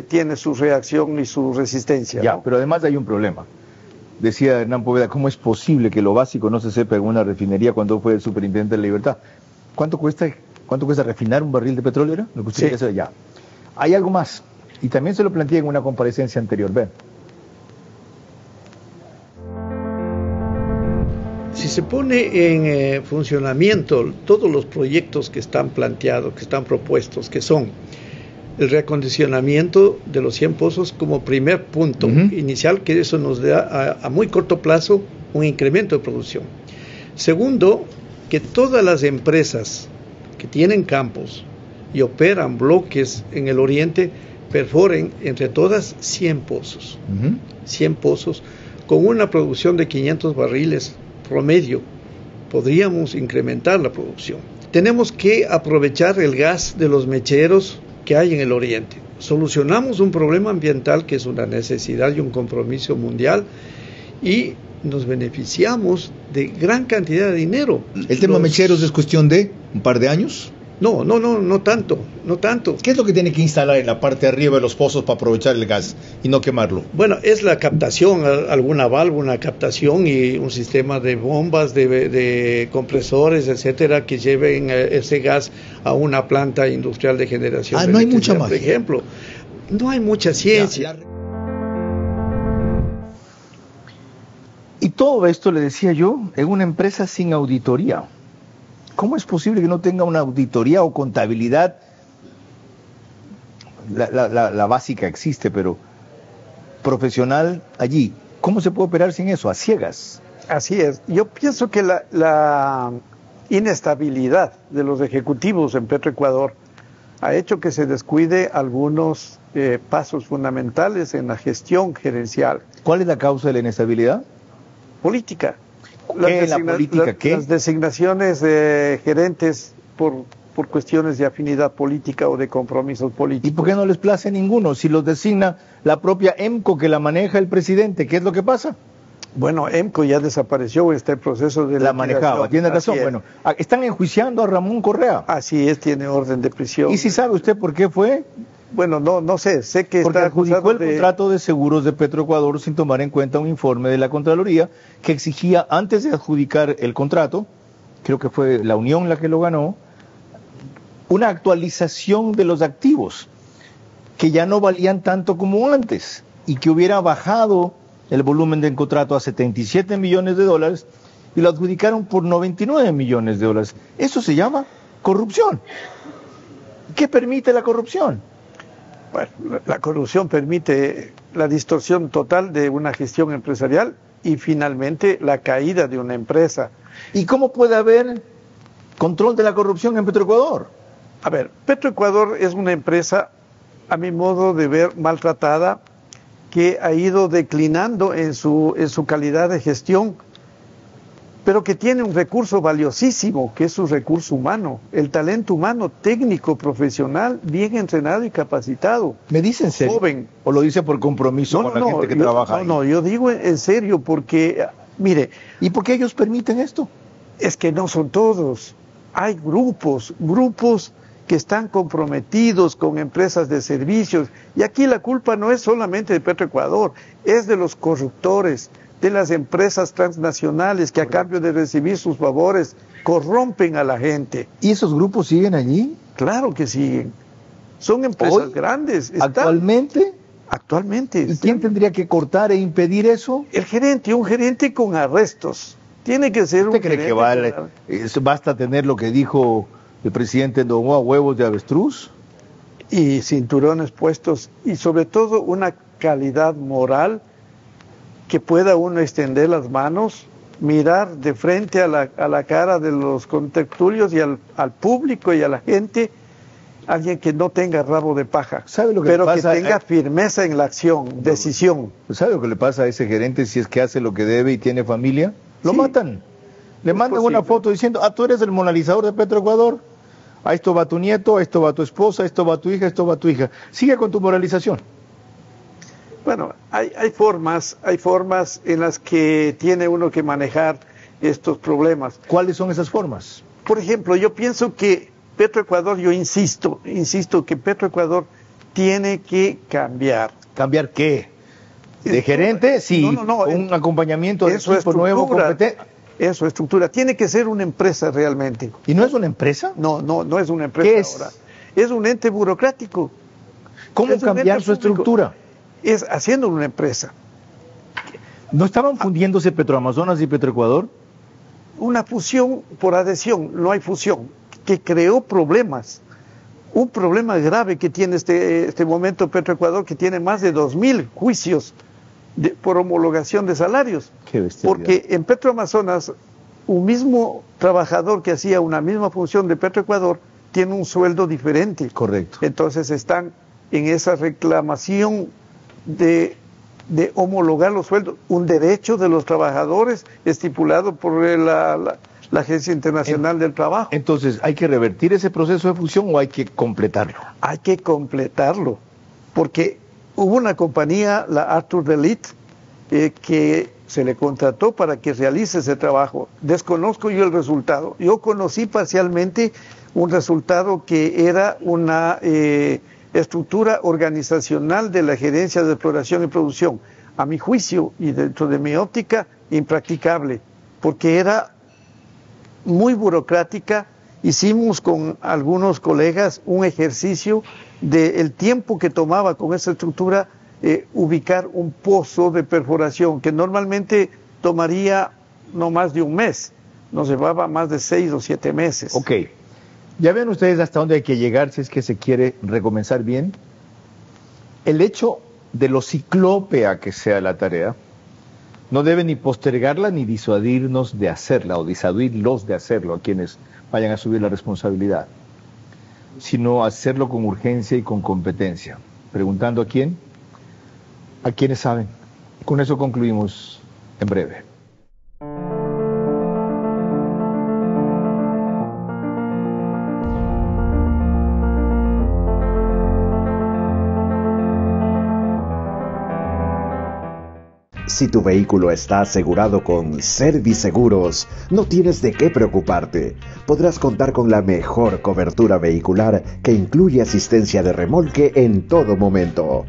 tiene su reacción y su resistencia. Ya, ¿no? pero además hay un problema. Decía Hernán Poveda, ¿cómo es posible que lo básico no se sepa en una refinería cuando fue el superintendente de la Libertad? ¿Cuánto cuesta refinar un barril de petróleo? ¿Era? Lo que usted Sí. ya. Hay algo más, y también se lo planteé en una comparecencia anterior. Ven. Si se pone en funcionamiento todos los proyectos que están planteados, que están propuestos, que son el reacondicionamiento de los 100 pozos como primer punto inicial, que eso nos da a muy corto plazo un incremento de producción. Segundo, que todas las empresas que tienen campos y operan bloques en el oriente perforen entre todas 100 pozos. 100 pozos con una producción de 500 barriles promedio. Podríamos incrementar la producción. Tenemos que aprovechar el gas de los mecheros que hay en el oriente. Solucionamos un problema ambiental que es una necesidad y un compromiso mundial, y nos beneficiamos de gran cantidad de dinero. ¿El tema mecheros es cuestión de un par de años? No tanto. ¿Qué es lo que tiene que instalar en la parte de arriba de los pozos para aprovechar el gas y no quemarlo? Bueno, es la captación, alguna válvula, una captación y un sistema de bombas, de compresores, etcétera, que lleven ese gas a una planta industrial de generación. No hay mucha magia. Por ejemplo, no hay mucha ciencia. Y todo esto, le decía yo, en una empresa sin auditoría. ¿Cómo es posible que no tenga una auditoría o contabilidad? La básica existe, pero profesional allí. ¿Cómo se puede operar sin eso? A ciegas. Así es. Yo pienso que la inestabilidad de los ejecutivos en Petroecuador ha hecho que se descuide algunos pasos fundamentales en la gestión gerencial. ¿Cuál es la causa de la inestabilidad? Política. ¿Qué es la política? ¿Qué? Las designaciones de gerentes por cuestiones de afinidad política o de compromisos políticos. ¿Y por qué no les place ninguno? Si los designa la propia EMCO, que la maneja el presidente, ¿qué es lo que pasa? Bueno, EMCO ya desapareció, está en proceso de la manejaba, tiene razón. Bueno, están enjuiciando a Ramón Correa. Así es, tiene orden de prisión. ¿Y si sabe usted por qué fue? Bueno, no sé que porque está adjudicó el contrato de seguros de Petroecuador sin tomar en cuenta un informe de la Contraloría que exigía, antes de adjudicar el contrato, creo que fue la Unión la que lo ganó, una actualización de los activos, que ya no valían tanto como antes, y que hubiera bajado el volumen del contrato a 77 millones de dólares, y lo adjudicaron por 99 millones de dólares. Eso se llama corrupción. ¿Qué permite la corrupción? Bueno, la corrupción permite la distorsión total de una gestión empresarial y finalmente la caída de una empresa. ¿Y cómo puede haber control de la corrupción en Petroecuador? A ver, Petroecuador es una empresa, a mi modo de ver, maltratada, que ha ido declinando en su calidad de gestión, pero que tiene un recurso valiosísimo, que es su recurso humano, el talento humano, técnico, profesional, bien entrenado y capacitado. ¿Me dice en serio? Joven. ¿O lo dice por compromiso con la gente que trabaja ahí? No, yo digo en serio porque, mire... ¿Y por qué ellos permiten esto? Es que no son todos. Hay grupos que están comprometidos con empresas de servicios. Y aquí la culpa no es solamente de Petroecuador, es de los corruptores, de las empresas transnacionales que a cambio de recibir sus favores corrompen a la gente. ¿Y esos grupos siguen allí? Claro que siguen. Son empresas grandes. ¿Actualmente? Actualmente. ¿Y quién tendría que cortar e impedir eso? El gerente, un gerente con arrestos. Tiene que ser un gerente. ¿Usted cree que basta tener lo que dijo el presidente Novoa, huevos de avestruz? Y cinturones puestos y sobre todo una calidad moral que pueda uno extender las manos mirar de frente a la cara de los contertulios y al público y a la gente, alguien que no tenga rabo de paja, ¿Sabe lo que pero pasa? que tenga firmeza en la acción, decisión. ¿Sabe lo que le pasa a ese gerente si es que hace lo que debe y tiene familia? Lo Sí. matan. Le mandan una foto diciendo, tú eres el moralizador de Petroecuador. A esto va tu nieto, a esto va tu esposa, a esto va tu hija, a esto va tu hija. Sigue con tu moralización. Bueno, hay formas en las que tiene uno que manejar estos problemas. ¿Cuáles son esas formas? Por ejemplo, yo pienso que Petroecuador, yo insisto que Petroecuador tiene que cambiar. ¿Cambiar qué? ¿De gerente? Sí, No, un acompañamiento de equipo nuevo, competente. Eso, estructura. Tiene que ser una empresa realmente. ¿Y no es una empresa? No es una empresa ¿Qué es? ahora. Es un ente burocrático. ¿Cómo Es un cambiar ente su público. estructura? Es haciendo una empresa. ¿No estaban fundiéndose Petroamazonas y Petroecuador? Una fusión por adhesión, no hay fusión, que creó problemas. Un problema grave que tiene este momento Petroecuador, que tiene más de 2.000 juicios por homologación de salarios. Qué bestialidad. Porque en Petroamazonas, un mismo trabajador que hacía una misma función de Petroecuador tiene un sueldo diferente. Correcto. Entonces están en esa reclamación de homologar los sueldos, un derecho de los trabajadores estipulado por la Agencia Internacional del Trabajo. Entonces, ¿hay que revertir ese proceso de fusión o hay que completarlo? Hay que completarlo, porque hubo una compañía, la Arthur Delit, que se le contrató para que realice ese trabajo. Desconozco yo el resultado. Yo conocí parcialmente un resultado que era una estructura organizacional de la Gerencia de Exploración y Producción. A mi juicio y dentro de mi óptica, impracticable, porque era muy burocrática. Hicimos con algunos colegas un ejercicio del tiempo que tomaba con esa estructura ubicar un pozo de perforación, que normalmente tomaría no más de un mes, nos llevaba más de 6 o 7 meses. Ok. ¿Ya ven ustedes hasta dónde hay que llegar si es que se quiere recomenzar bien? El hecho de lo ciclópea que sea la tarea no debe ni postergarla ni disuadirnos de hacerla o disuadirlos de hacerlo a quienes vayan a subir la responsabilidad, sino hacerlo con urgencia y con competencia. Preguntando a quién, a quienes saben. Con eso concluimos en breve. Si tu vehículo está asegurado con Serviseguros, no tienes de qué preocuparte. Podrás contar con la mejor cobertura vehicular que incluye asistencia de remolque en todo momento.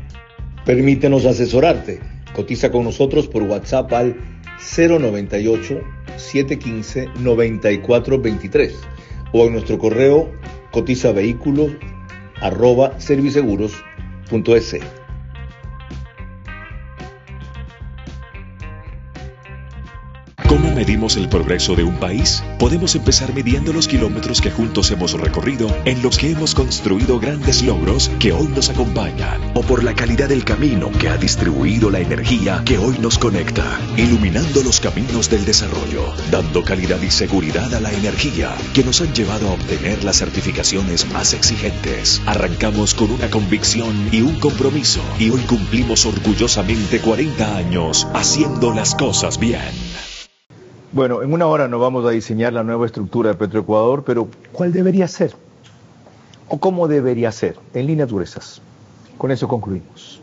Permítenos asesorarte. Cotiza con nosotros por WhatsApp al 098-715-9423 o en nuestro correo cotizavehículos@serviseguros.es. ¿Cómo medimos el progreso de un país? Podemos empezar midiendo los kilómetros que juntos hemos recorrido, en los que hemos construido grandes logros que hoy nos acompañan, o por la calidad del camino que ha distribuido la energía que hoy nos conecta, iluminando los caminos del desarrollo, dando calidad y seguridad a la energía que nos han llevado a obtener las certificaciones más exigentes. Arrancamos con una convicción y un compromiso, y hoy cumplimos orgullosamente 40 años haciendo las cosas bien. Bueno, en una hora nos vamos a diseñar la nueva estructura de Petroecuador, pero ¿cuál debería ser? ¿O cómo debería ser? En líneas gruesas. Con eso concluimos.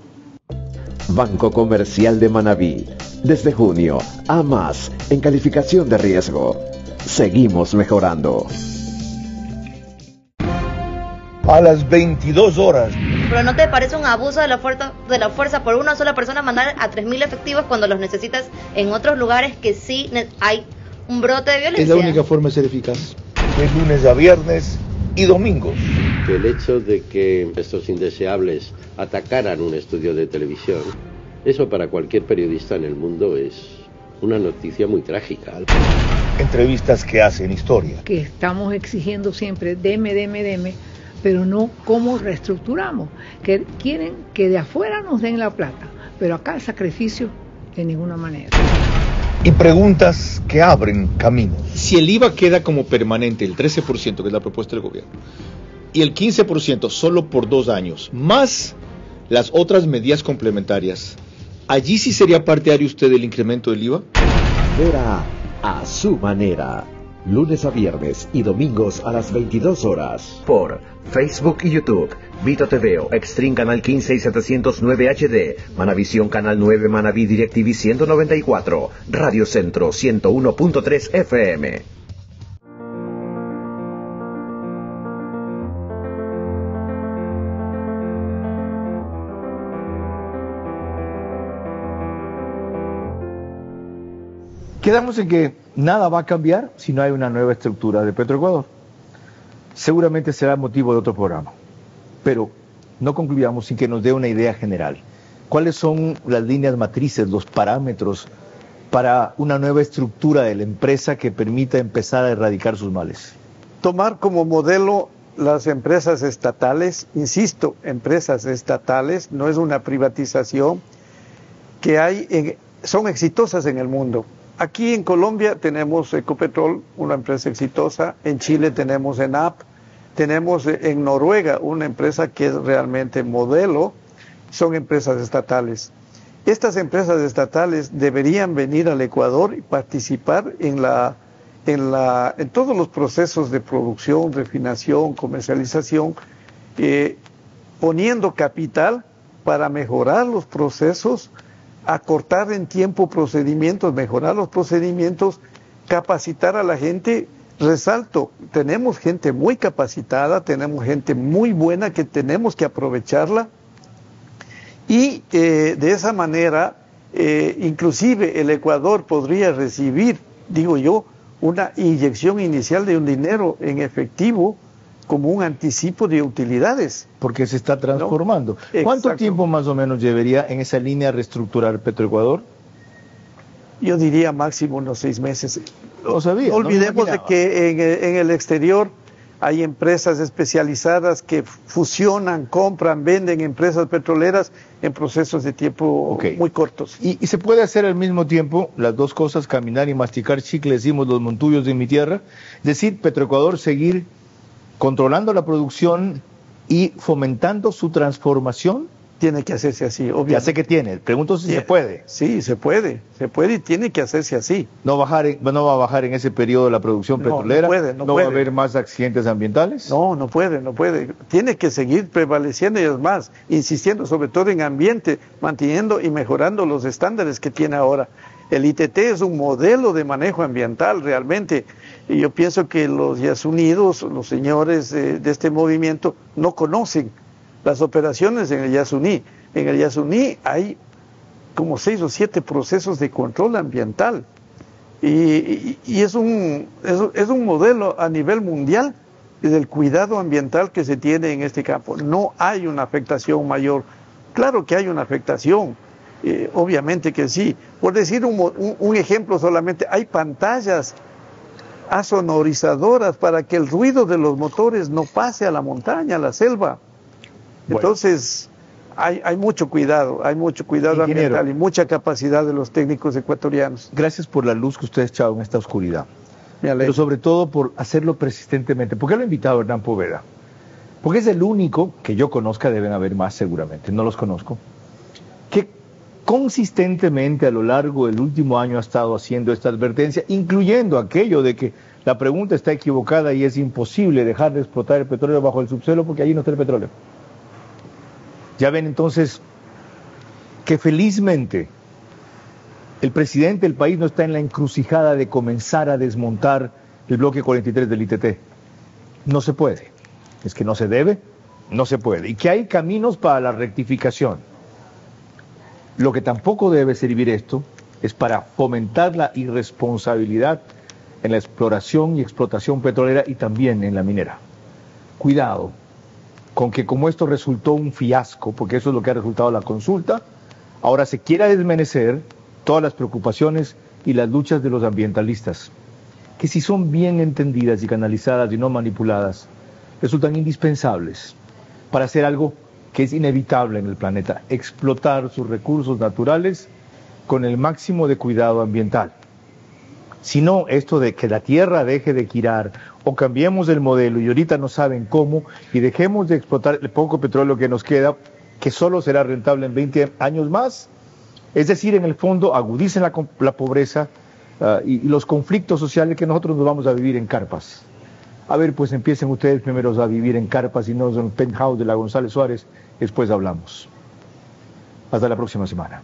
Banco Comercial de Manabí. Desde junio, a más en calificación de riesgo. Seguimos mejorando. A las 22 horas. ¿Pero no te parece un abuso de la fuerza por una sola persona mandar a 3.000 efectivos cuando los necesitas en otros lugares que sí hay un brote de violencia? Es la única forma de ser eficaz. De lunes a viernes y domingos. Que el hecho de que estos indeseables atacaran un estudio de televisión, eso para cualquier periodista en el mundo es una noticia muy trágica. Entrevistas que hacen historia. Que estamos exigiendo siempre, deme, pero no cómo reestructuramos, que quieren que de afuera nos den la plata, pero acá el sacrificio de ninguna manera. y preguntas que abren caminos. Si el IVA queda como permanente, el 13%, que es la propuesta del gobierno, y el 15% solo por 2 años, más las otras medidas complementarias, ¿allí sí sería partidario usted del incremento del IVA? Vera a su manera. Lunes a viernes y domingos a las 22 horas. Por Facebook y YouTube. Vito TV, Extreme Canal 15 y 709 HD. Manavisión Canal 9, Manaví DirecTV 194. Radio Centro 101.3 FM. Quedamos en que nada va a cambiar si no hay una nueva estructura de Petroecuador. Seguramente será motivo de otro programa, pero no concluyamos sin que nos dé una idea general. ¿Cuáles son las líneas matrices, los parámetros para una nueva estructura de la empresa que permita empezar a erradicar sus males? Tomar como modelo las empresas estatales, insisto, empresas estatales, no es una privatización, que son exitosas en el mundo. Aquí en Colombia tenemos Ecopetrol, una empresa exitosa. En Chile tenemos ENAP. Tenemos en Noruega una empresa que es realmente modelo. Son empresas estatales. Estas empresas estatales deberían venir al Ecuador y participar en todos los procesos de producción, refinación, comercialización, poniendo capital para mejorar los procesos, acortar en tiempo procedimientos, mejorar los procedimientos, capacitar a la gente. Resalto, tenemos gente muy capacitada, tenemos gente muy buena que tenemos que aprovecharla y de esa manera inclusive el Ecuador podría recibir, digo yo, una inyección inicial de un dinero en efectivo como un anticipo de utilidades. Porque se está transformando. ¿No? ¿Cuánto tiempo más o menos llevaría en esa línea reestructurar Petroecuador? Yo diría máximo unos 6 meses. Lo sabía. No olvidemos de que en el exterior hay empresas especializadas que fusionan, compran, venden empresas petroleras en procesos de tiempo muy cortos. ¿Y se puede hacer al mismo tiempo las dos cosas, caminar y masticar chicle, decimos los montuyos de mi tierra? Es decir, Petroecuador seguir controlando la producción y fomentando su transformación. Tiene que hacerse así, obviamente. Ya sé que tiene, pregunto si se puede. Sí, se puede y tiene que hacerse así. ¿No va a bajar en ese periodo la producción petrolera? ¿No va a haber más accidentes ambientales? No puede. Tiene que seguir prevaleciendo y es más, insistiendo sobre todo en ambiente, manteniendo y mejorando los estándares que tiene ahora. El ITT es un modelo de manejo ambiental realmente. Y yo pienso que los Yasunidos, los señores de este movimiento, no conocen las operaciones en el Yasuní. En el Yasuní hay como 6 o 7 procesos de control ambiental. Y es un modelo a nivel mundial del cuidado ambiental que se tiene en este campo. No hay una afectación mayor. Claro que hay una afectación. Obviamente que sí. Por decir un ejemplo solamente, hay pantallas asonorizadoras para que el ruido de los motores no pase a la montaña, a la selva. Entonces, hay mucho cuidado ambiental y mucha capacidad de los técnicos ecuatorianos. Gracias por la luz que usted ha echado en esta oscuridad, pero sobre todo por hacerlo persistentemente. ¿Por qué lo he invitado a Hernán Poveda? Porque es el único que yo conozca, deben haber más seguramente, no los conozco, que consistentemente a lo largo del último año ha estado haciendo esta advertencia, incluyendo aquello de que la pregunta está equivocada y es imposible dejar de explotar el petróleo bajo el subsuelo porque allí no está el petróleo. Ya ven entonces que felizmente el presidente del país no está en la encrucijada de comenzar a desmontar el bloque 43 del ITT. No se puede. Es que no se debe, no se puede. Y que hay caminos para la rectificación. Lo que tampoco debe servir esto es para fomentar la irresponsabilidad en la exploración y explotación petrolera y también en la minera. Cuidado con que como esto resultó un fiasco, porque eso es lo que ha resultado la consulta, ahora se quiera desmerecer todas las preocupaciones y las luchas de los ambientalistas, que si son bien entendidas y canalizadas y no manipuladas, resultan indispensables para hacer algo que es inevitable en el planeta, explotar sus recursos naturales con el máximo de cuidado ambiental. sino esto de que la tierra deje de girar o cambiemos el modelo y ahorita no saben cómo y dejemos de explotar el poco petróleo que nos queda, que solo será rentable en 20 años más. Es decir, en el fondo agudicen la pobreza y los conflictos sociales que nosotros nos vamos a vivir en carpas. A ver, pues empiecen ustedes primeros a vivir en carpas y no en el penthouse de la González Suárez, después hablamos. Hasta la próxima semana.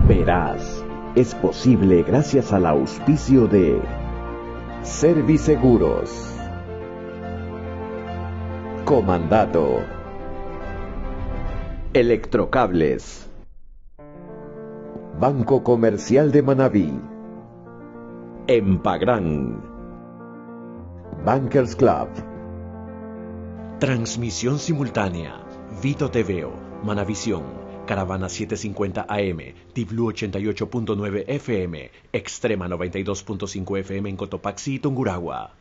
Verás, es posible gracias al auspicio de Serviseguros, Comandato, Electrocables, Banco Comercial de Manabí, Empagran, Bankers Club. Transmisión simultánea, Vito TVO, Manavisión, Caravana 750 AM, Tiblu 88.9 FM, Extrema 92.5 FM en Cotopaxi y Tungurahua.